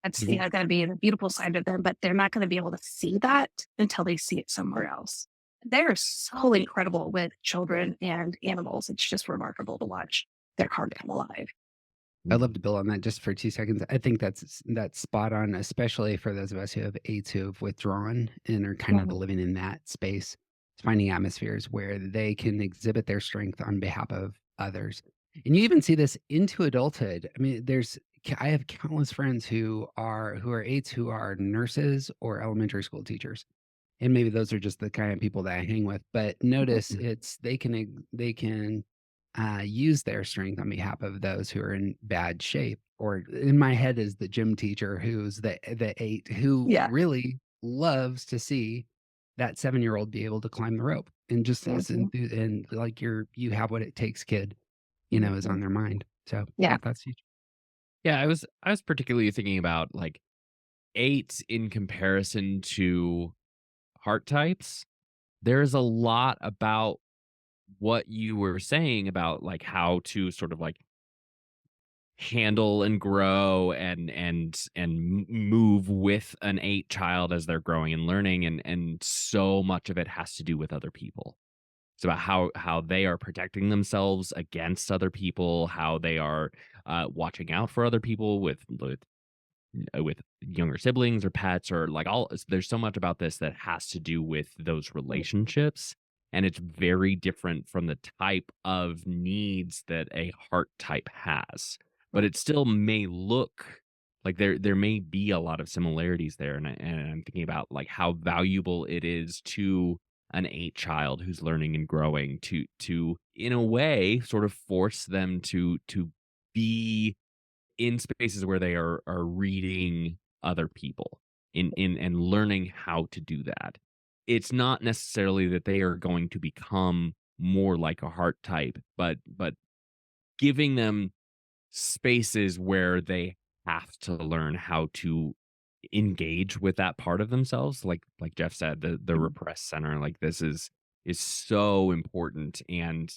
That's Mhm. going to be the beautiful side of them, but they're not going to be able to see that until they see it somewhere else. They're so incredible with children and animals. It's just remarkable to watch their heart come alive. I'd love to build on that just for 2 seconds. I think that's spot on, especially for those of us who have aides who have withdrawn and are kind of Mhm. living in that space, finding atmospheres where they can exhibit their strength on behalf of others. And you even see this into adulthood. I mean, I have countless friends who are aides who are nurses or elementary school teachers. And maybe those are just the kind of people that I hang with. But notice they can use their strength on behalf of those who are in bad shape. Or in my head is the gym teacher who's the eight who Yeah. really loves to see that 7-year-old be able to climb the rope and just as Mhm. and like you have what it takes kid, is Mhm. on their mind. So Yeah. yeah, that's huge. Yeah, I was particularly thinking about like eights in comparison to heart types. There's a lot about what you were saying about like how to sort of like handle and grow and move with an eight child as they're growing and learning, and so much of it has to do with other people. It's about how they are protecting themselves against other people, how they are watching out for other people with younger siblings or pets or like all. There's so much about this that has to do with those relationships, and it's very different from the type of needs that a heart type has, but it still may look like there may be a lot of similarities there, and I'm thinking about like how valuable it is to an eight child who's learning and growing to in a way sort of force them to be in spaces where they are reading other people in and learning how to do that. It's not necessarily that they are going to become more like a heart type, but giving them spaces where they have to learn how to engage with that part of themselves. Like Jeff said, the Mhm. repressed center, like this is so important, and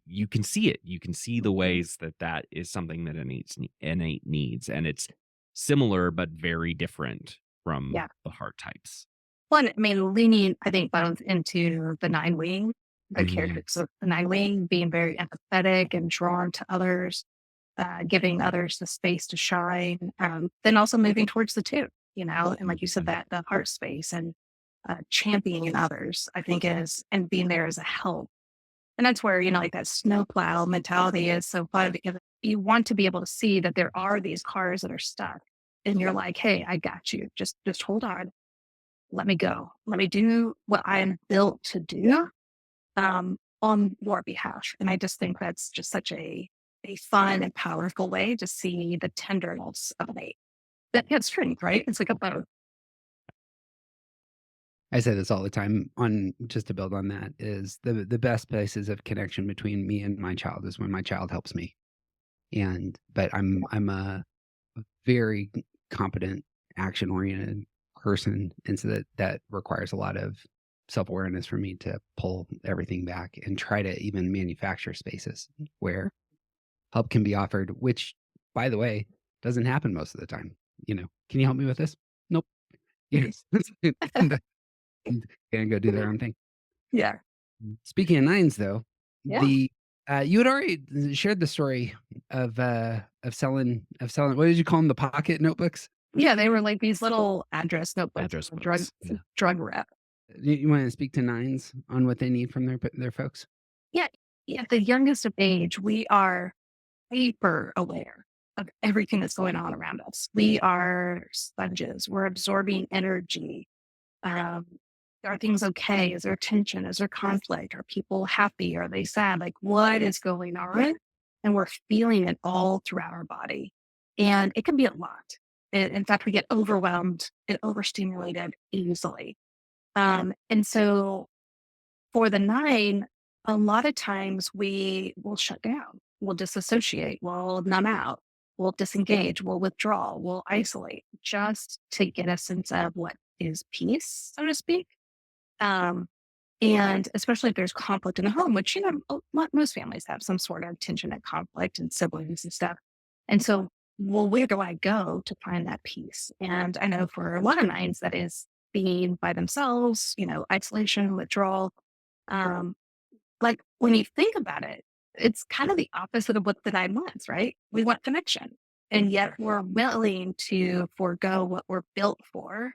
you can see it. You can see the ways that that is something that innate needs, and it's similar but very different from Yeah. the heart types. One, I mean, leaning, I think, both into the nine wing, the Mhm. characters of the nine wing being very empathetic and drawn to others, giving others the space to shine. Then also moving towards the two, and like you said, that the heart space and championing others, I think is, and being there as a help. And that's where, like that snowplow mentality is so fun because you want to be able to see that there are these cars that are stuck. And you're like, hey, I got you. Just hold on. Let me go. Let me do what I am built to do on your behalf. And I just think that's just such a fun and powerful way to see the tenderness of an eight. That has strength, right? It's like a boat. I say this all the time on just to build on that is the best places of connection between me and my child is when my child helps me. But I'm a very competent, action-oriented person, and so that requires a lot of self-awareness for me to pull everything back and try to even manufacture spaces where help can be offered, which, by the way, doesn't happen most of the time. "Can you help me with this?" "Nope." Yes. Gonna go do their own thing. Yeah. Speaking of nines, though, Yeah. the you had already shared the story of selling. What did you call them? The pocket notebooks. Yeah, they were like these little address notebooks Address for drug books. Yeah. drug rep. You want to speak to nines on what they need from their folks? Yeah, yeah, the youngest of age, we are hyper aware of everything that's going on around us. We are sponges. We're absorbing energy. Um, are things okay? Is there tension? Is there conflict? Are people happy? Are they sad? Like, what is going on? And we're feeling it all throughout our body. And it can be a lot. In fact, we get overwhelmed and overstimulated easily. And so for the nine, a lot of times we will shut down, we'll disassociate, we'll numb out, we'll disengage, we'll withdraw, we'll isolate just to get a sense of what is peace, so to speak. Um, and especially if there's conflict in the home, which, most families have some sort of tension and conflict and siblings and stuff. And so, well, where do I go to find that peace? And I know for a lot of nines, that is being by themselves, isolation, withdrawal. Um, like when you think about it, it's kind of the opposite of what the nine wants, right? We want connection. And yet we're willing to forego what we're built for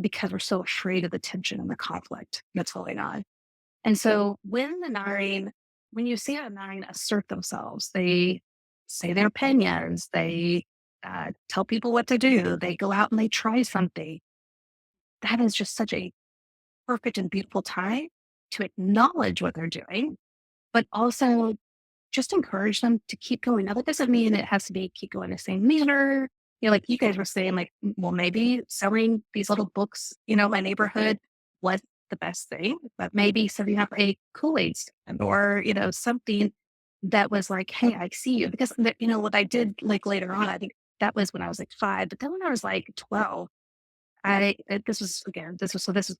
because we're so afraid of the tension and the conflict that's going on. And so when you see a nine assert themselves, they say their opinions, they tell people what to do, they go out and they try something. That is just such a perfect and beautiful time to acknowledge what they're doing, but also just encourage them to keep going. Now, that doesn't mean it has to be keep going the same manner. Like you guys were saying, like, well, maybe selling these little books, my neighborhood was the best thing, but maybe setting up a Kool-Aid stand or, something that was like, hey, I see you. Because, what I did like later on, I think that was when I was like 5, but then when I was like 12, this was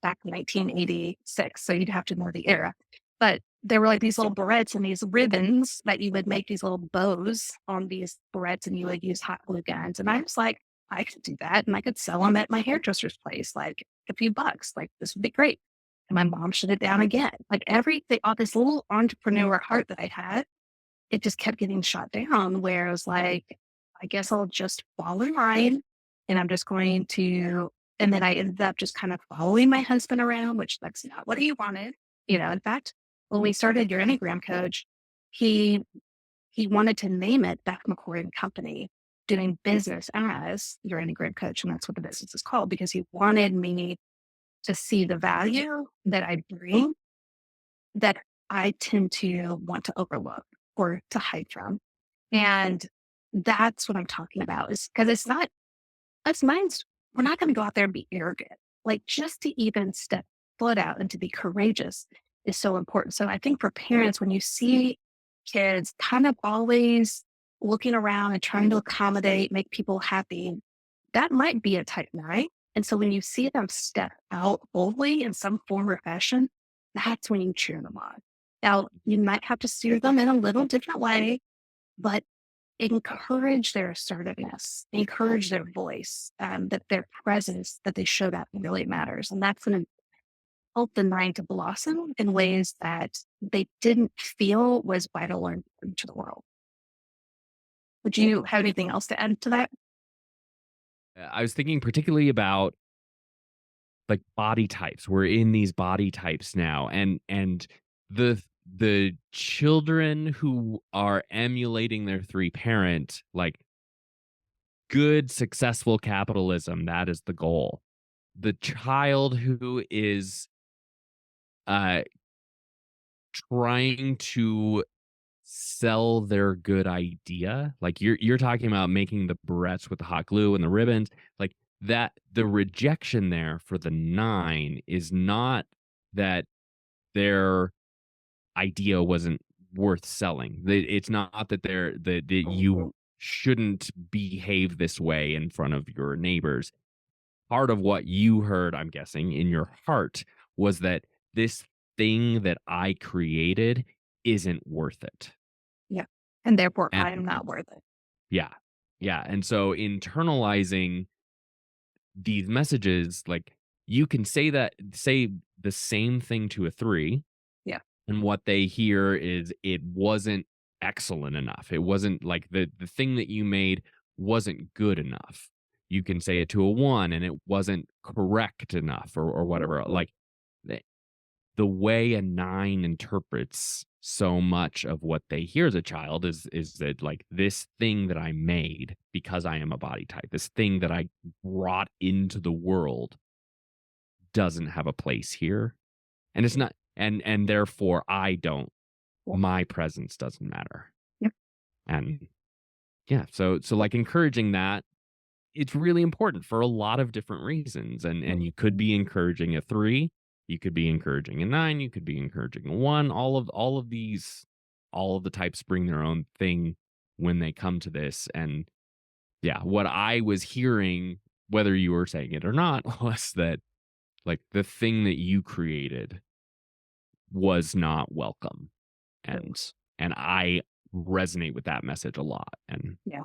back in 1986, so you'd have to know the era. But there were like these little barrettes and these ribbons that you would make these little bows on these barrettes, and you would use hot glue guns. And I was like, I could do that, and I could sell them at my hairdresser's place, like a few bucks. Like this would be great. And my mom shut it down again. Like everything, all this little entrepreneur heart that I had, it just kept getting shot down. Where I was like, I guess I'll just fall in line, and I'm just going to and then I ended up just kind of following my husband around, which that's not what he wanted. In fact, when we started Your Enneagram Coach, he he wanted to name it Beth McCord and Company, doing business as Your Enneagram Coach, and that's what the business is called because he wanted me to see the value that I bring that I tend to want to overlook or to hide from. And that's what I'm talking about is because it's not us minds, we're not going to go out there and be arrogant. Like just to even step foot out and to be courageous is so important. So I think for parents, when you see kids kind of always looking around and trying to accommodate, make people happy, that might be a type nine. And so when you see them step out boldly in some form or fashion, that's when you cheer them on. Now, you might have to steer them in a little different way, but encourage their assertiveness, encourage their voice, that their presence that they showed up really matters. And that's going to help the nine to blossom in ways that they didn't feel was vital or important to the world. Would you have anything else to add to that? I was thinking particularly about like body types. We're in these body types now, and the children who are emulating their three parent, like good successful capitalism, that is the goal. The child who is uh trying to sell their good idea, like you're talking about making the barrettes with the hot glue and the ribbons, like that, the rejection there for the nine is not that their idea wasn't worth selling. It's not that that you shouldn't behave this way in front of your neighbors. Part of what you heard, I'm guessing, in your heart was that this thing that I created isn't worth it. Yeah. And therefore, And I am not worth it. yeah. Yeah. And so internalizing these messages, like, you can say the same thing to a 3, Yeah. and what they hear is it wasn't excellent enough. It wasn't like the thing that you made wasn't good enough. You can say it to a 1 and it wasn't correct enough or whatever. Like the, the way a 9 interprets so much of what they hear as a child is that, like, this thing that I made because I am a body type, this thing that I brought into the world doesn't have a place here. And it's not, and therefore I don't, Yeah. my presence doesn't matter. Yep. And yeah, so like encouraging that, it's really important for a lot of different reasons. And you could be encouraging a 3, you could be encouraging a 9, you could be encouraging a 1. All of these, all of the types bring their own thing when they come to this. And yeah, what I was hearing, whether you were saying it or not, was that, like, the thing that you created was not welcome. And I resonate with that message a lot. And Yeah.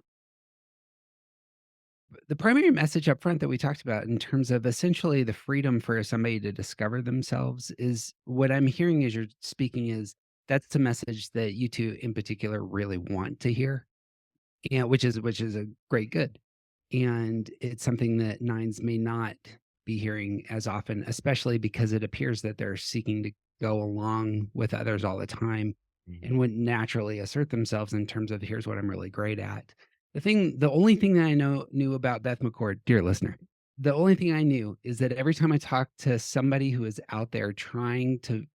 The primary message up front that we talked about in terms of essentially the freedom for somebody to discover themselves is what I'm hearing as you're speaking is that's the message that you two in particular really want to hear. And which is a great good. And it's something that nines may not be hearing as often, especially because it appears that they're seeking to go along with others all the time and Mhm. would naturally assert themselves in terms of here's what I'm really great at. The only thing that I knew about Beth McCord, dear listener, the only thing I knew is that every time I talk to somebody who is out there trying to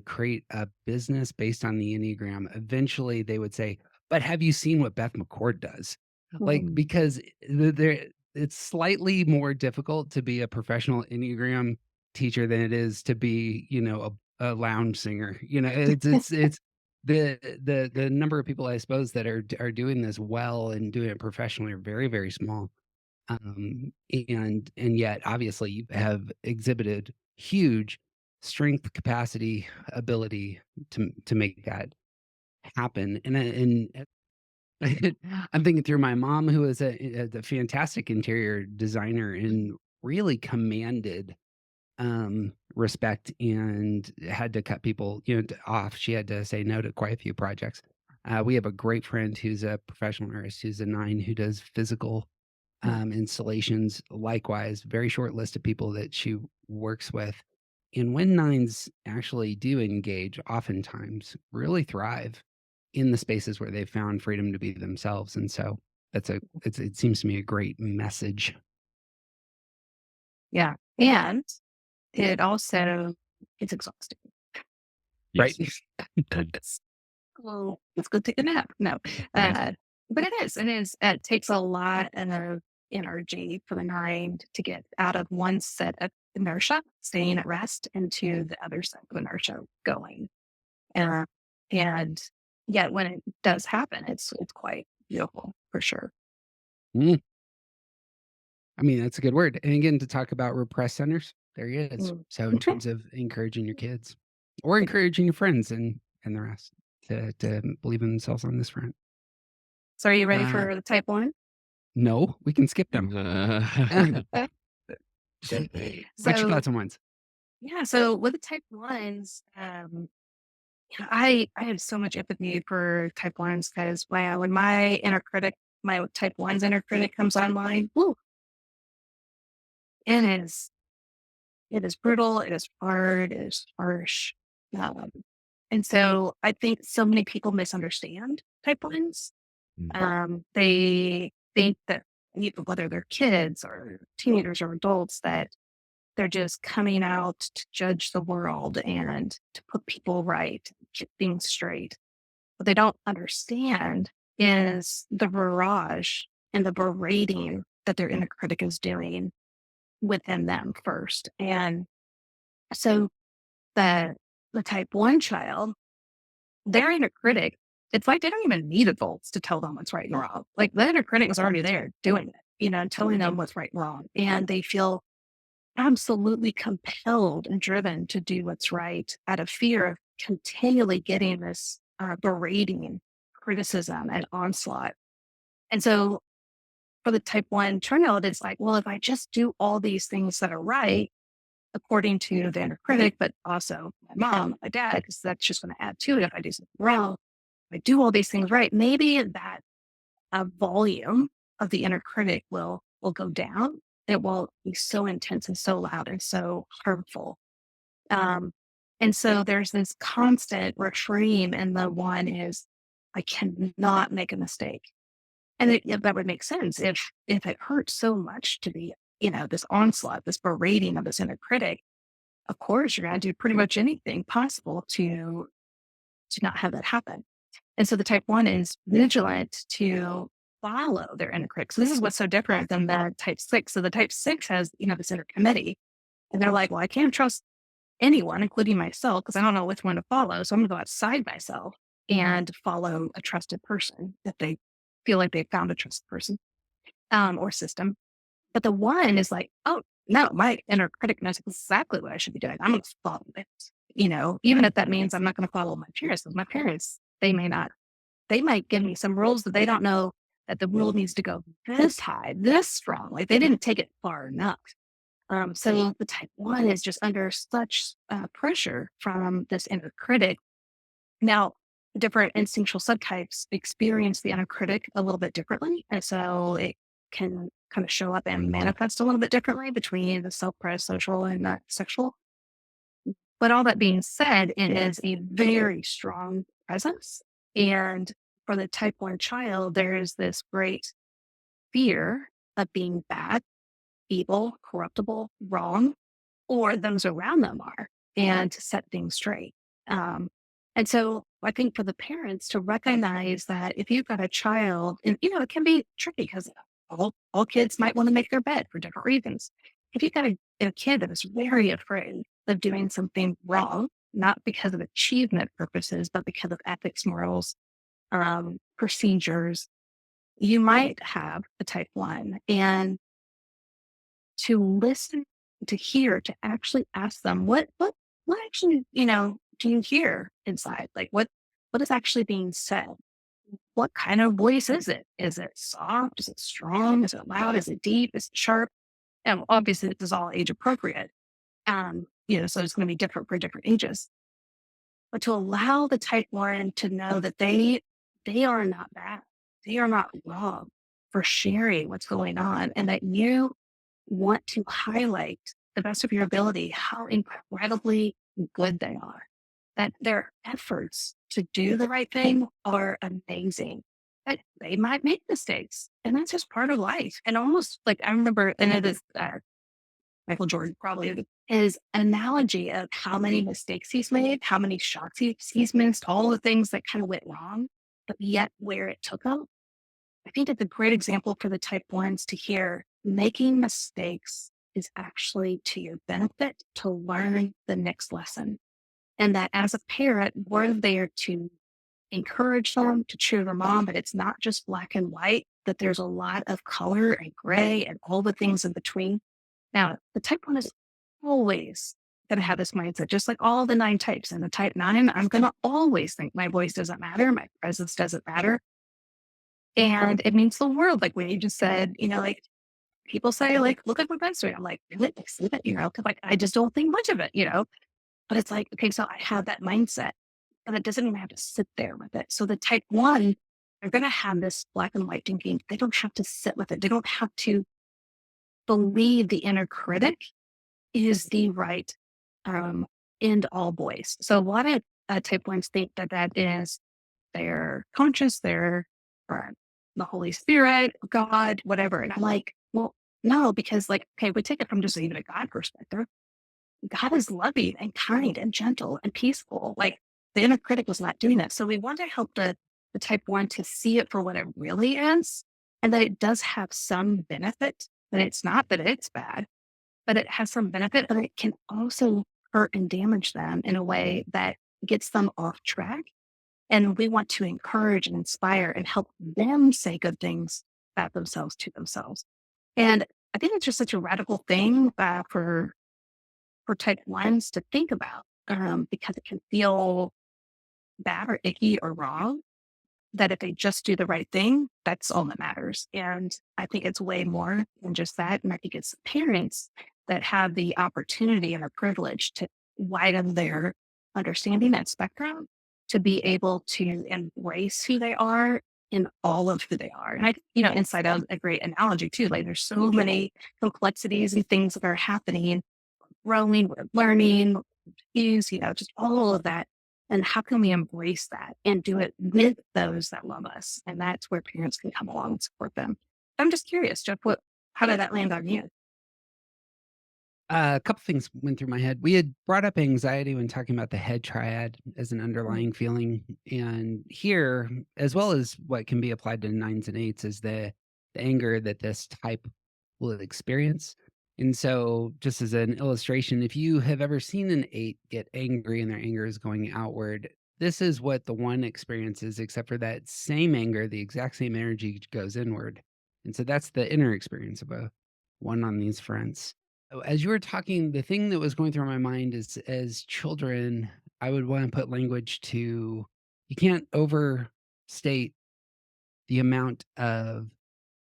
create a business based on the Enneagram, eventually they would say, but have you seen what Beth McCord does? Like, Mm. because there it's slightly more difficult to be a professional Enneagram teacher than it is to be, a lounge singer. It's the number of people I suppose that are doing this well and doing it professionally are very, very small. And yet obviously you have exhibited huge strength, capacity, ability to make that happen. And I'm thinking through my mom, who is a fantastic interior designer and really commanded respect and had to cut people, off. She had to say no to quite a few projects. We have a great friend who's a professional artist who's a 9 who does physical installations. Likewise, very short list of people that she works with. And when nines actually do engage, oftentimes really thrive in the spaces where they've found freedom to be themselves. And so it seems to me a great message, Yeah. And it also it's exhausting. right? yes. And Well, let's go take a nap. No. right. Uh, but it is. It takes a lot of energy for the mind to get out of one set of inertia, staying at rest, into the other set of inertia going. Uh, and yet when it does happen, it's quite beautiful for sure. Mm, I mean, that's a good word. And again, to talk about repressed centers, there he is. Mm. So in terms of encouraging your kids or encouraging your friends and the rest to believe in themselves on this front. So are you ready Uh, for the type one? no, we can skip them. What's your So thoughts on ones? yeah, so with the type ones, yeah, I have so much empathy for type ones because wow, when my type one's inner critic comes online, woo, it is it is brutal, it is hard, it is harsh. Um, and so I think so many people misunderstand type ones. Mm, They think that whether they're kids or teenagers or adults, that they're just coming out to judge the world and to put people right, get things straight. What they don't understand is the barrage and the berating that their inner critic is doing within them first. And so the the type one child, their inner critic, it's like they don't even need adults to tell them what's right and wrong. Like the inner critic is already there doing it, telling them what's right and wrong. And they feel absolutely compelled and driven to do what's right out of fear of continually getting this berating, criticism, and onslaught. And so for the type 1 child, it's like, well, if I just do all these things that are right, according to the inner critic, but also my mom, my dad, because that's just going to add to it if I do something wrong. If I do all these things right, maybe that volume of the inner critic will go down. It won't be so intense and so loud and so harmful. Um, and so there's this constant refrain, and the one is, I cannot make a mistake. And that would make sense if it hurts so much to be, this onslaught, this berating of this inner critic. Of course, you're going to do pretty much anything possible to not have that happen. And so the type 1 is vigilant to follow their inner critic. So this is what's so different than the type 6. So the type 6 has, this inner committee, and they're like, well, I can't trust anyone, including myself, because I don't know which one to follow. So I'm going to go outside myself and follow a trusted person if they feel like they've found a trusted person or system. But the one is like, oh, no, my inner critic knows exactly what I should be doing. I'm going to follow it. Even if that means I'm not going to follow my parents, because my parents, they might give me some rules that they don't know that the rule needs to go this high, this strong. Like they didn't take it far enough. So the type 1 is just under such pressure from this inner critic. Now, different instinctual subtypes experience the inner critic a little bit differently. And so it can kind of show up and manifest a little bit differently between the self-social and the sexual. But all that being said, it is a very strong presence. And for the type 1 child, there is this great fear of being bad, evil, corruptible, wrong, or those around them are, and to set things straight. Um, and so I think for the parents to recognize that if you've got a child, and it can be tricky because all kids might want to make their bed for different reasons. If you've got a kid that is very afraid of doing something wrong, not because of achievement purposes, but because of ethics, morals, procedures, you might have a type 1. And to listen, to hear, to actually ask them what actually, do you hear inside? Like what is actually being said? What kind of voice is it? Is it soft? Is it strong? Is it loud? Is it deep? Is it sharp? And obviously this is all age appropriate. So it's going to be different for different ages. But to allow the type 1 to know that they are not bad. They are not wrong for sharing what's going on, and that you want to highlight the best of your ability how incredibly good they are. That their efforts to do the right thing are amazing. That they might make mistakes, and that's just part of life. And almost like I remember, and it is Michael Jordan probably his analogy of how many mistakes he's made, how many shots he's missed, all the things that kind of went wrong, but yet where it took him. I think it's a great example for the type 1s to hear making mistakes is actually to your benefit to learn the next lesson. And that as a parent, we're there to encourage them, to cheer them on, but it's not just black and white, that there's a lot of color and gray and all the things in between. Now, the type 1 is always going to have this mindset, just like all the 9 types. And the type 9, I'm going to always think my voice doesn't matter, my presence doesn't matter. And it means the world. Like when you just said, like people say, like, look at what Ben's doing. I'm like, really? Like, see it, because like I just don't think much of it. But it's like, okay, so I have that mindset, but it doesn't even have to sit there with it. So the type 1, they're going to have this black and white thinking. They don't have to sit with it. They don't have to believe the inner critic is the right end all voice. So a lot of type 1s think that is their conscious, or the Holy Spirit, God, whatever. And I'm like, well, no, because like, okay, we take it from just even a God perspective. God is loving and kind and gentle and peaceful. Like the inner critic was not doing that. So we want to help the type 1 to see it for what it really is, and that it does have some benefit, that it's not that it's bad, but it has some benefit, but it can also hurt and damage them in a way that gets them off track. And we want to encourage and inspire and help them say good things about themselves to themselves. And I think it's just such a radical thing for type 1s to think about, because it can feel bad or icky or wrong. that if they just do the right thing, that's all that matters. And I think it's way more than just that. And I think it's the parents that have the opportunity and the privilege to widen their understanding and spectrum to be able to embrace who they are in all of who they are. And inside out a great analogy too. Like there's so many complexities and things that are happening, growing, we're learning, just all of that. And how can we embrace that and do it with those that love us? And that's where parents can come along and support them. I'm just curious, Jeff, how did that land on you? A couple things went through my head. We had brought up anxiety when talking about the head triad as an Mm, underlying feeling. And here, as well as what can be applied to nines and eights, is the anger that this type will experience. And so, just as an illustration, if you have ever seen an eight get angry and their anger is going outward, this is what the one experiences, except for that same anger, the exact same energy goes inward. And so, that's the inner experience of a one on these fronts. As you were talking, the thing that was going through my mind is as children, I would want to put language to you can't overstate the amount of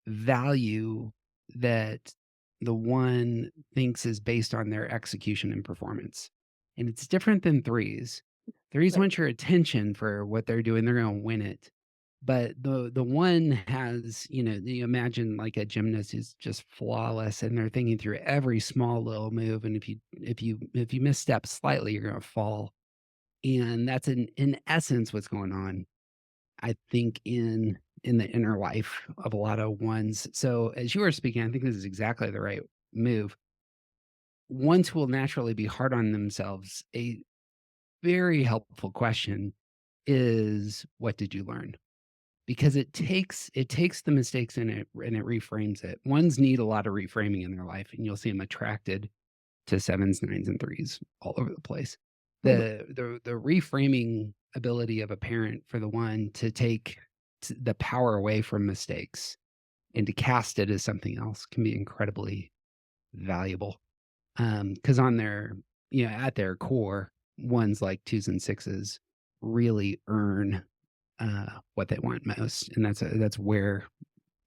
value that the one thinks is based on their execution and performance. And it's different than threes. Threes right. want your attention for what they're doing, they're going to win it. But the one has, you imagine like a gymnast who's just flawless and they're thinking through every small little move. And if you misstep slightly, you're gonna fall. And that's in essence what's going on, I think, in the inner life of a lot of ones. So as you were speaking, I think this is exactly the right move. Ones who will naturally be hard on themselves, a very helpful question is, what did you learn? Because it takes the mistakes in it and it reframes it. Ones need a lot of reframing in their life, and you'll see them attracted to sevens, nines, and threes all over the place. Mhm. The reframing ability of a parent for the one to take the power away from mistakes and to cast it as something else can be incredibly valuable. Because on their, at their core, ones like twos and sixes really earn what they want most, and that's where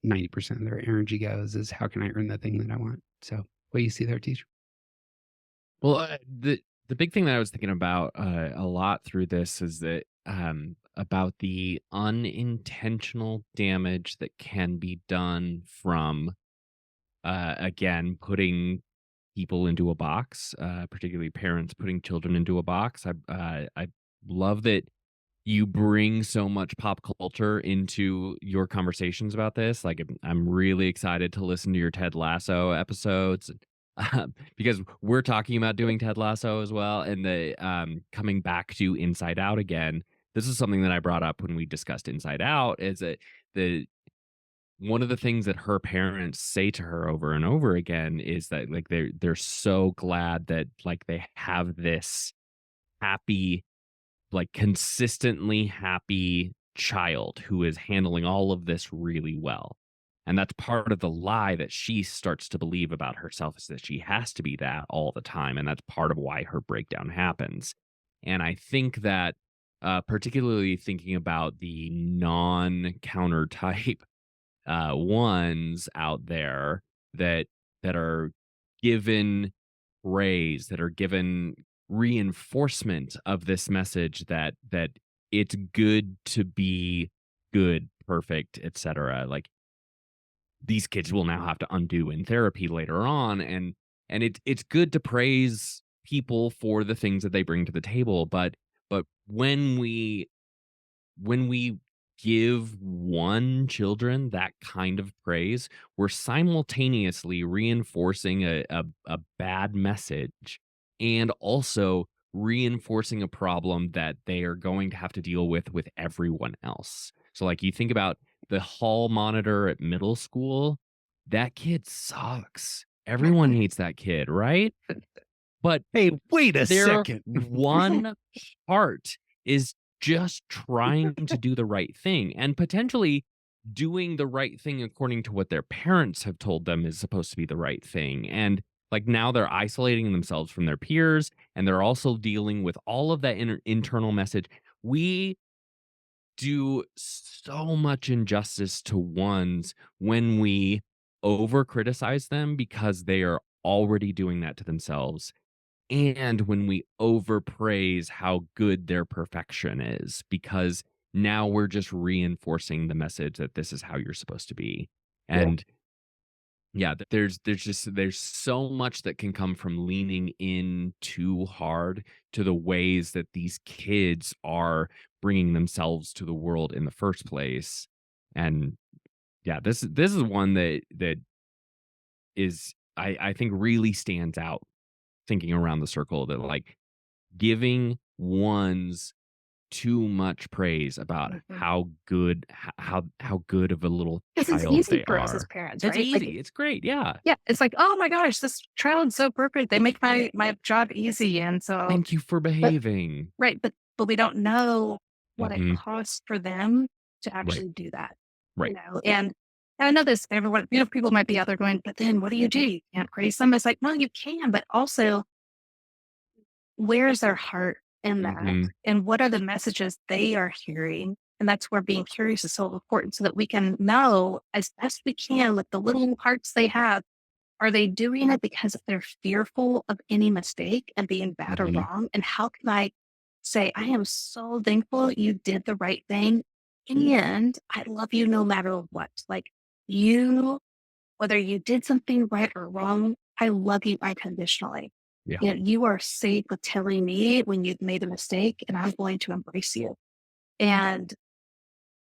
90% of their energy goes is how can I earn the thing that I want? So, what do you see there, teacher? Well, the big thing that I was thinking about a lot through this is that about the unintentional damage that can be done from again putting people into a box, particularly parents putting children into a box. I love that you bring so much pop culture into your conversations about this. Like, I'm really excited to listen to your Ted Lasso episodes, because we're talking about doing Ted Lasso as well, and the coming back to Inside Out again. This is something that I brought up when we discussed Inside Out. Is that the one of the things that her parents say to her over and over again is that like they're so glad that like they have this happy, like consistently happy child who is handling all of this really well. And that's part of the lie that she starts to believe about herself, is that she has to be that all the time. And that's part of why her breakdown happens. And I think that, particularly thinking about the non counter type ones out there that are given praise, that are given reinforcement of this message that it's good to be good, perfect, etc. Like, these kids will now have to undo in therapy later on, and it's good to praise people for the things that they bring to the table, but when we give one children that kind of praise, we're simultaneously reinforcing a bad message and also reinforcing a problem that they are going to have to deal with everyone else. So, like, you think about the hall monitor at middle school, that kid sucks. Everyone hates that kid, right? But Hey, wait a their second. one heart is just trying to do the right thing and potentially doing the right thing according to what their parents have told them is supposed to be the right thing. And like, now they're isolating themselves from their peers, and they're also dealing with all of that internal message. We do so much injustice to ones when we over criticize them because they are already doing that to themselves. And when we overpraise how good their perfection is, because now we're just reinforcing the message that this is how you're supposed to be. Yeah. And yeah, there's so much that can come from leaning in too hard to the ways that these kids are bringing themselves to the world in the first place. And yeah, this is one that is I think really stands out thinking around the circle, that like giving ones too much praise about Mhm. how good how good of a little 'Cause it's child easy they for us as are. parents, It's right? Like, easy. It's great. Yeah. yeah, it's like, "Oh my gosh, this child's so perfect. They make my job easy." And so, Thank you for but behaving. right, but we don't know what it Mhm. costs for them to Right. actually do that, Right. and I know this, everyone, people might be out there going, "But then what do you do? You can't praise them." It's like, no, you can, but also, where is their heart in that? Mhm. And what are the messages they are hearing? And that's where being curious is so important, so that we can know as best we can with the little hearts they have. Are they doing it because they're fearful of any mistake and being bad or Mhm. wrong? And how can I say, I am so thankful you did the right thing. And I love you no matter what. Like, you, whether you did something right or wrong, I love you unconditionally. Yeah. You are safe with telling me when you've made a mistake, and I'm going to embrace you. And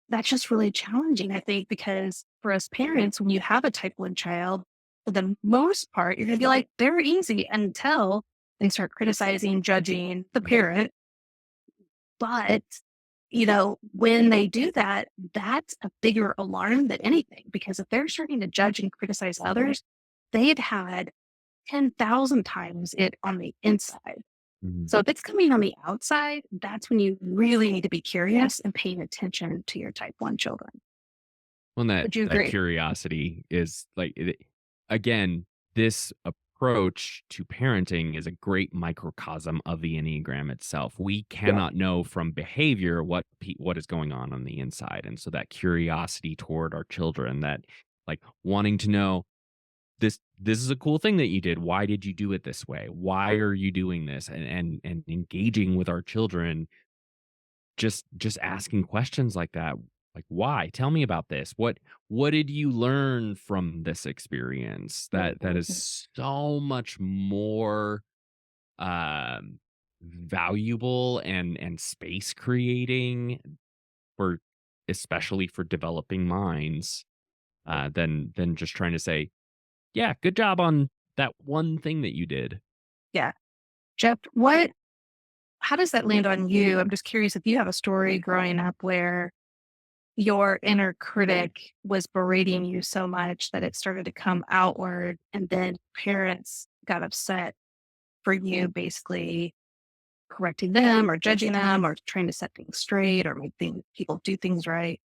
that's just really challenging, I think, because for us parents, when you have a type 1 child, for the most part, you're going to be like, they're easy until they start criticizing, judging the parent. But, when they do that, that's a bigger alarm than anything, because if they're starting to judge and criticize others, they've had 10,000 times it on the inside. Mhm. So if it's coming on the outside, that's when you really need to be curious and paying attention to your type 1 children. Well, Would you that agree? curiosity is like again, this approach to parenting is a great microcosm of the Enneagram itself. We Yeah. cannot know from behavior what is going on the inside, and so that curiosity toward our children, that like wanting to know, this is a cool thing that you did. Why did you do it this way? Why are you doing this? And engaging with our children, just asking questions like that, like, "Why? Tell me about this. What did you learn from this experience?" That Mhm. is so much more, um, valuable and space creating for, especially for developing minds, than just trying to say, "Yeah, good job on that one thing that you did." Yeah. Jeff, how does that land on you? I'm just curious if you have a story growing up where your inner critic was berating you so much that it started to come outward, and then parents got upset for you basically correcting them or judging them or trying to set things straight or make people do things right.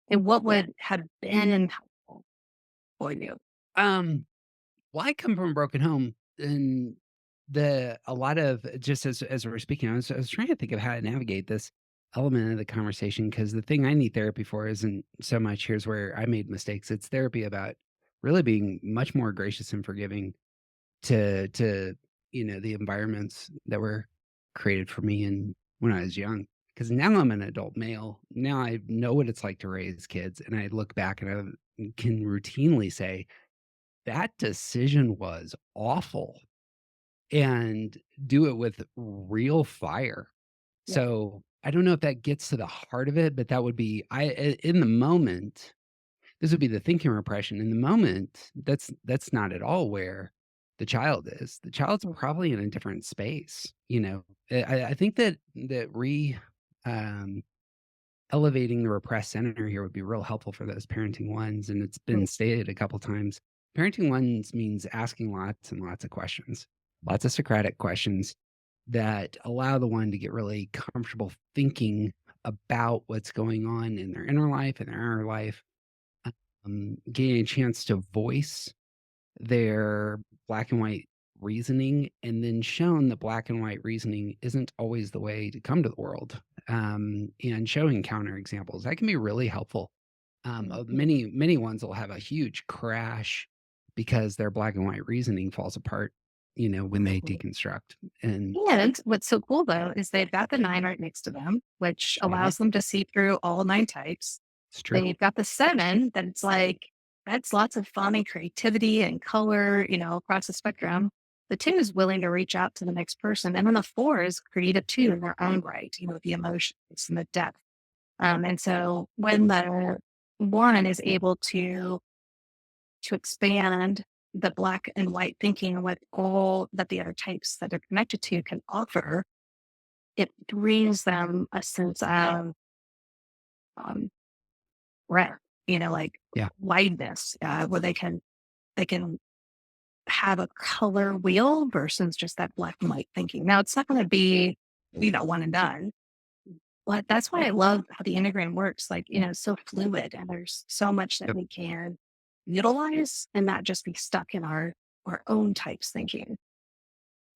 And what would have been helpful for you? Um, well, I come from a broken home, and a lot of just as we're speaking, I was trying to think of how to navigate this element of the conversation, because the thing I need therapy for isn't so much here's where I made mistakes. It's therapy about really being much more gracious and forgiving to the environments that were created for me and when I was young. Because now I'm an adult male. Now I know what it's like to raise kids, and I look back and I can routinely say that decision was awful, and do it with real fire. Yeah. So, I don't know if that gets to the heart of it, but that would be in the moment, this would be the thinking repression. In the moment, that's not at all where the child is. The child's Mm. probably in a different space, you know? I think that um elevating the repressed center here would be real helpful for those parenting ones, and it's Mm. been stated a couple times. Parenting ones means asking lots and lots of questions, lots of Socratic questions that allow the one to get really comfortable thinking about what's going on in their inner life and their outer life, getting a chance to voice their black and white reasoning, and then shown that black and white reasoning isn't always the way to come to the world. and showing counter examples. That can be really helpful. Many ones will have a huge crash because their black and white reasoning falls apart, when they deconstruct. And And what's so cool though is they've got the 9 right next to them, which allows them to see through all 9 types. it's true. They've got the 7 that it's like, that's lots of fun and creativity and color, across the spectrum. The 2 is willing to reach out to the next person. And then the 4 is creative too in their own right, the emotions and the depth. And so when the 1 is able to expand the black and white thinking and what all that the other types that they're connected to can offer, it brings them a sense of um, breadth, like Yeah. wideness, where they can have a color wheel versus just that black and white thinking. Now it's not going to be, one and done, but that's why I love how the Enneagram works. Like, it's so fluid and there's so much that Yep. we can utilize and not just be stuck in our own types thinking.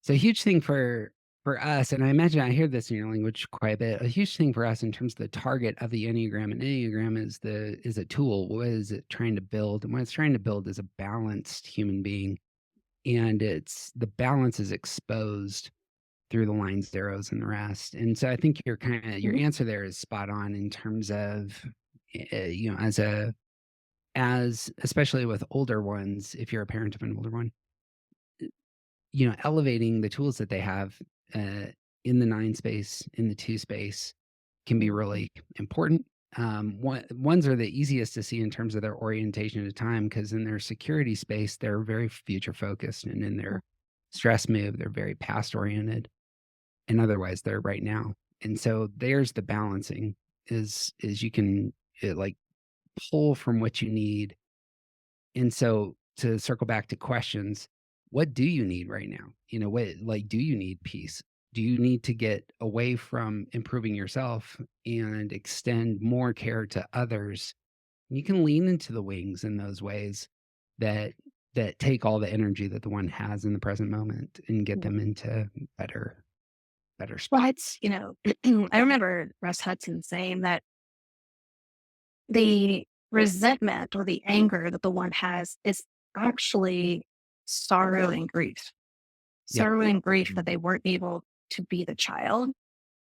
It's a huge thing for us, and I imagine I hear this in your language quite a bit. A huge thing for us in terms of the target of the Enneagram. An Enneagram is a tool. What is it trying to build? And what it's trying to build is a balanced human being. And it's the balance is exposed through the lines, arrows, and the rest. And so I think your Mhm. answer there is spot on in terms of as especially with older ones, if you're a parent of an older one, elevating the tools that they have uh, in the 9 space, in the 2 space can be really important. Ones are the easiest to see in terms of their orientation at a time because in their security space, they're very future focused, and in their stress move, they're very past oriented, and otherwise they're right now. And so there's the balancing is you can like pull from what you need. And so to circle back to questions, what do you need right now? Do you need peace? Do you need to get away from improving yourself and extend more care to others? You can lean into the wings in those ways that take all the energy that the one has in the present moment and get them into better Well, spots. I remember Russ Hudson saying that the resentment or the anger that the one has is actually sorrow and grief. Yep. Sorrow and grief that they weren't able to be the child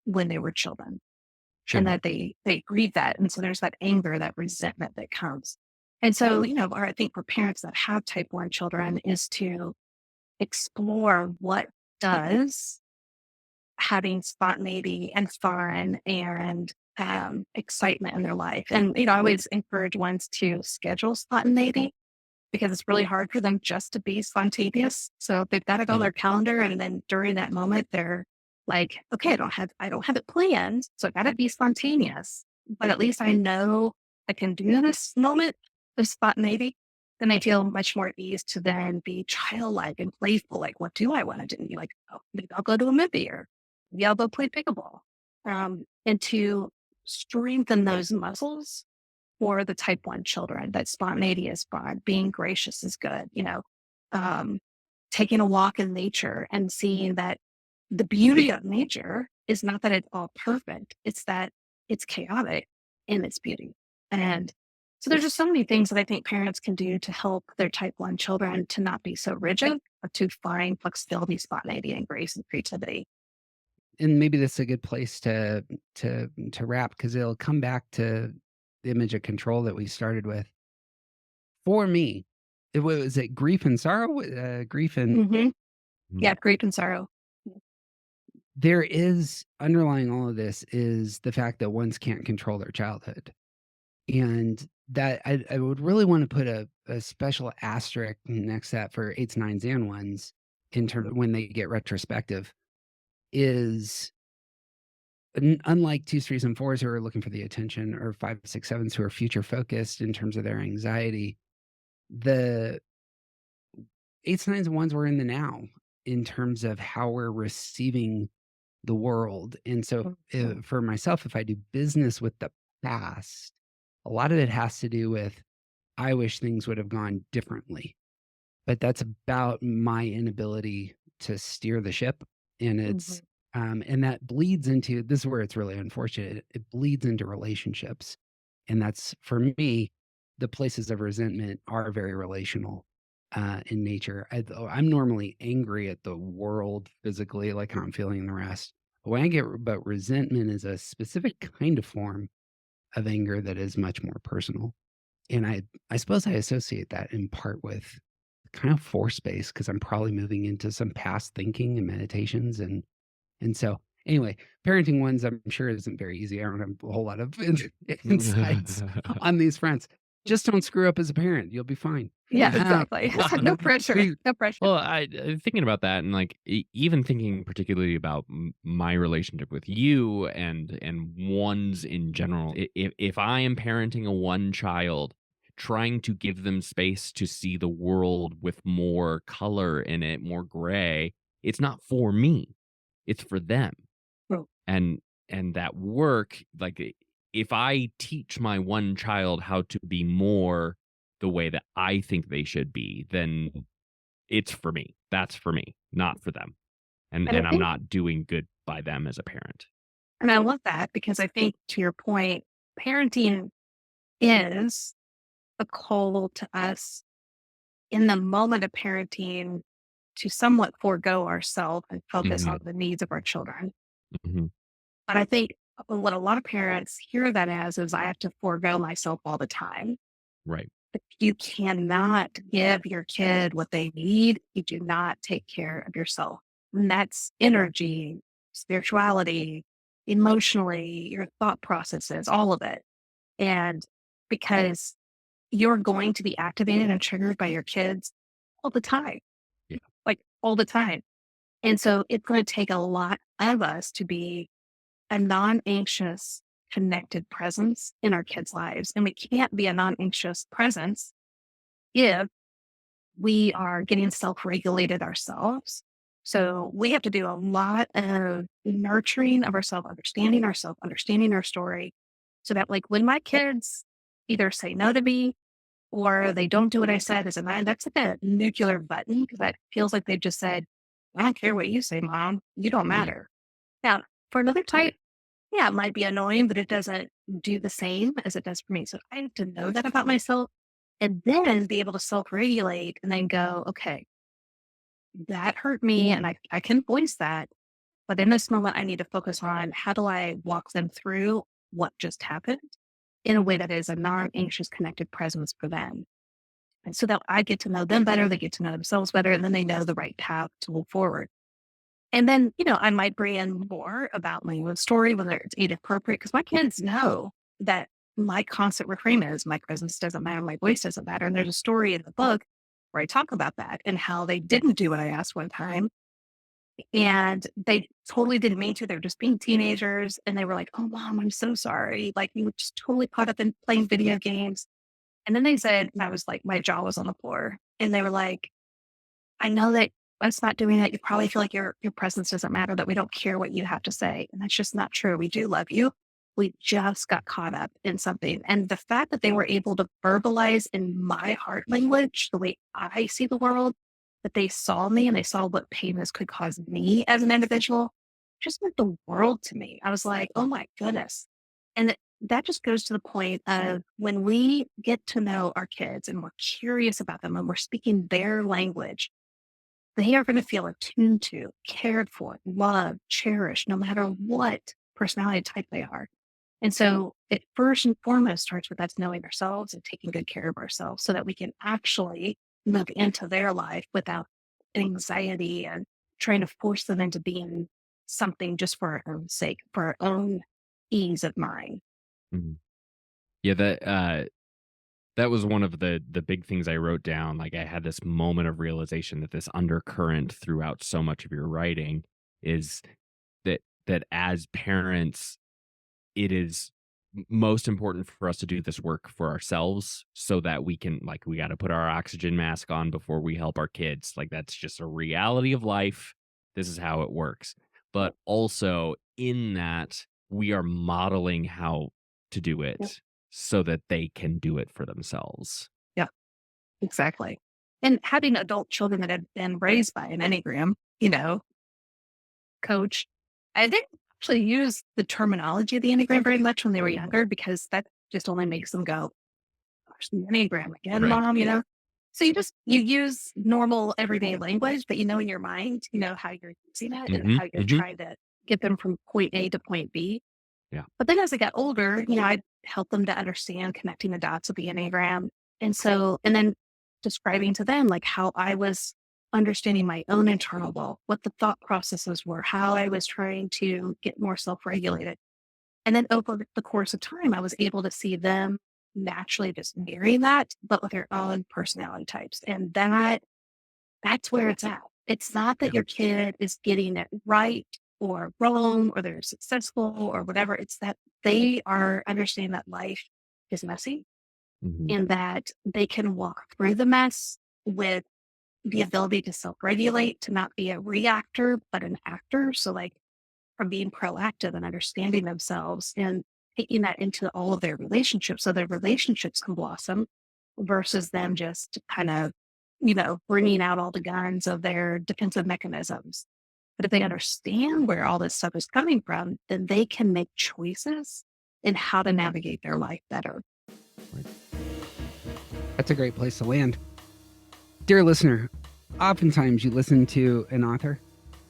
when they were children, and Sure. that they grieve that. And so there's that anger, that resentment that comes. And so, or I think for parents that have type 1 children is to explore what does having spontaneity and fun and excitement in their life. And, I always encourage ones to schedule spontaneity because it's really hard for them just to be spontaneous. So they've got to go on their calendar, and then during that moment, they're like, okay, I don't have it planned, so I got to be spontaneous. But at least I know I can do this moment of spontaneity. Then I feel much more at ease to then be childlike and playful. Like, what do I want to do? Like, oh, maybe I'll go to a movie, or maybe I'll go play pickleball. And to strengthen those muscles for the type 1 children, that spontaneity is fun, being gracious is good, um, taking a walk in nature and seeing that the beauty of nature is not that it's all perfect, it's that it's chaotic in its beauty. And so there's just so many things that I think parents can do to help their type 1 children to not be so rigid, but to find flexibility, spontaneity, and grace and creativity. And maybe this is a good place to wrap because it'll come back to the image of control that we started with. For me, was it grief and sorrow? Grief and Hmm. Mm. Yeah, grief and sorrow. there is underlying all of this is the fact that ones can't control their childhood. And that I would really want to put a special asterisk next to that for 8s, 9s, and 1s in terms when they get retrospective is unlike 2s, 3s, and 4s who are looking for the attention, or 5, 6, 7s who are future focused in terms of their anxiety, the 8s, 9s, and 1s were in the now in terms of how we're receiving the world. And so, for myself, if I do business with the past, a lot of it has to do with, I wish things would have gone differently. But that's about my inability to steer the ship. And Mhm. And that bleeds into this is where it's really unfortunate. It bleeds into relationships. And that's for me, the places of resentment are very relational in nature. I'm normally angry at the world physically, like how I'm feeling the rest. But when I get, but resentment is a specific kind of form of anger that is much more personal. And I suppose I associate that in part with kind of force space because I'm probably moving into some past thinking and meditations and so, anyway, parenting ones I'm sure isn't very easy. I don't have a whole lot of insights on these fronts. Just don't screw up as a parent. You'll be fine. Yeah, Um, exactly. well, No pressure. we No pressure. well, thinking about that and like even thinking particularly about my relationship with you and ones in general. If I am parenting a one child, trying to give them space to see the world with more color in it, more gray, it's not for me. It's for them. Well, And that work, like if I teach my one child how to be more the way that I think they should be, then it's for me. That's for me, not for them. and I And I'm think, not doing good by them as a parent. and I love that because I think to your point, parenting is a call to us in the moment of parenting to somewhat forego ourselves and focus Mhm, on the needs of our children. mhm, But I think what a lot of parents hear that as is I have to forego myself all the time. right. But you cannot give your kid what they need. You do not take care of yourself. And that's energy, spirituality, emotionally, your thought processes, all of it. And because you're going to be activated and triggered by your kids all the time, Yeah. like all the time. And so it's going to take a lot of us to be a non anxious, connected presence in our kids' lives. And we can't be a non anxious presence if we are getting self regulated ourselves. So we have to do a lot of nurturing of ourselves, understanding our story, so that, like, when my kids either say no to me or they don't do what I said as a man, that's like a nuclear button because that feels like they've just said, I don't care what you say, mom, you don't Yeah. matter. Now, for another type, yeah, it might be annoying, but it doesn't do the same as it does for me. So I have to know that about myself and then be able to self regulate and then go, okay, that hurt me. And I can voice that. But in this moment, I need to focus on how do I walk them through what just happened in a way that is a non anxious, connected presence for them. And so that I get to know them better, they get to know themselves better, and then they know the right path to move forward. And then, I might bring in more about my own story, whether it's age appropriate, because my kids know that my constant refrain is my presence doesn't matter, my voice doesn't matter. And there's a story in the book where I talk about that and how they didn't do what I asked one time. And they totally didn't mean to. They were just being teenagers. And they were like, oh, mom, I'm so sorry. Like, you were just totally caught up in playing video games. And then they said, and I was like, my jaw was on the floor. And they were like, I know that us not doing that, you probably feel like your presence doesn't matter, that we don't care what you have to say. And that's just not true. We do love you. We just got caught up in something. And the fact that they were able to verbalize in my heart language, the way I see the world, that they saw me and they saw what pain this could cause me as an individual, just meant the world to me. I was like, oh my goodness. And that just goes to the point of when we get to know our kids and we're curious about them and we're speaking their language, they are going to feel attuned to, cared for, loved, cherished, no matter what personality type they are. And so it first and foremost starts with us knowing ourselves and taking good care of ourselves so that we can actually move into their life without anxiety and trying to force them into being something just for our own sake, for our own ease of mind. Mhm. Yeah, that was one of the big things I wrote down. Like I had this moment of realization that this undercurrent throughout so much of your writing is that as parents, it is most important for us to do this work for ourselves so that we can like we got to put our oxygen mask on before we help our kids. Like that's just a reality of life. This is how it works. But also in that we are modeling how to do Yep. it so that they can do it for themselves. Yeah, exactly. And having adult children that have been raised by an Enneagram, coach, I didn't actually use the terminology of the Enneagram very much when they were younger because that just only makes them go, gosh, the Enneagram again, Right. mom, So you use normal everyday language, but in your mind, how you're using it and Mhm, how you're mhm. trying to get them from point A to point B. Yeah. But then as I got older, I'd help them to understand connecting the dots of the Enneagram. And then describing to them like how I was understanding my own internal world, what the thought processes were, how I was trying to get more self-regulated. And then over the course of time, I was able to see them naturally just mirroring that, but with their own personality types. And that's where it's at. It's not that Yeah. your kid is getting it right or wrong or they're successful or whatever. It's that they are understanding that life is messy Mhm. and that they can walk through the mess with the ability to self-regulate, to not be a reactor, but an actor. So like from being proactive and understanding themselves and taking that into all of their relationships so their relationships can blossom versus them just kind of, bringing out all the guns of their defensive mechanisms. But if they understand where all this stuff is coming from, then they can make choices in how to navigate their life better. Right. That's a great place to land. Dear listener, oftentimes you listen to an author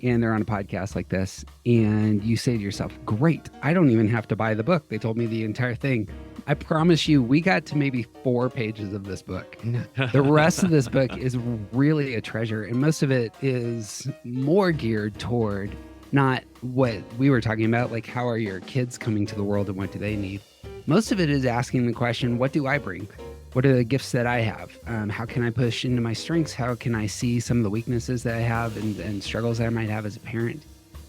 and they're on a podcast like this, and you say to yourself, great, I don't even have to buy the book. They told me the entire thing. I promise you, we got to maybe 4 pages of this book. The rest of this book is really a treasure, and most of it is more geared toward not what we were talking about, like how are your kids coming to the world and what do they need? Most of it is asking the question, what do I bring? What are the gifts that I have? How can I push into my strengths? How can I see some of the weaknesses that I have and struggles that I might have as a parent?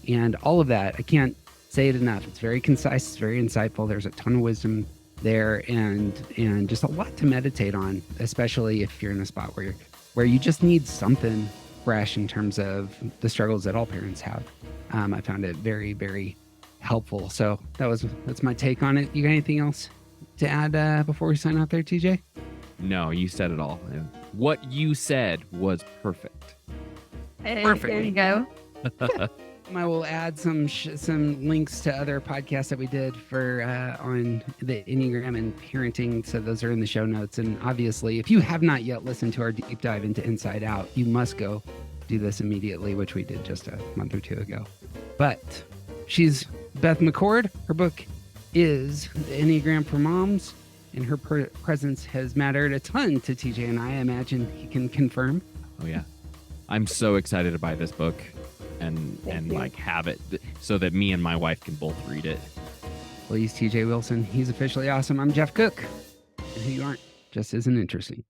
And all of that, I can't say it enough. It's very concise. It's very insightful. There's a ton of wisdom there and just a lot to meditate on, especially if you're in a spot where you just need something fresh in terms of the struggles that all parents have. I found it very, very helpful. So that's my take on it. You got anything else to add before we sign out there, TJ? No, you said it all. What you said was perfect. Hey, Perfect. there you go. I will add some links to other podcasts that we did for on the Enneagram and parenting. So those are in the show notes. And obviously, if you have not yet listened to our deep dive into Inside Out, you must go do this immediately, which we did just a month or 2 ago. But she's Beth McCord. Her book is The Enneagram for Moms, and her presence has mattered a ton to TJ and I imagine he can confirm. Oh yeah. I'm so excited to buy this book and you. like have it so that me and my wife can both read it. Please, TJ Wilson. He's officially awesome. I'm Jeff Cook. And who you aren't just isn't interesting.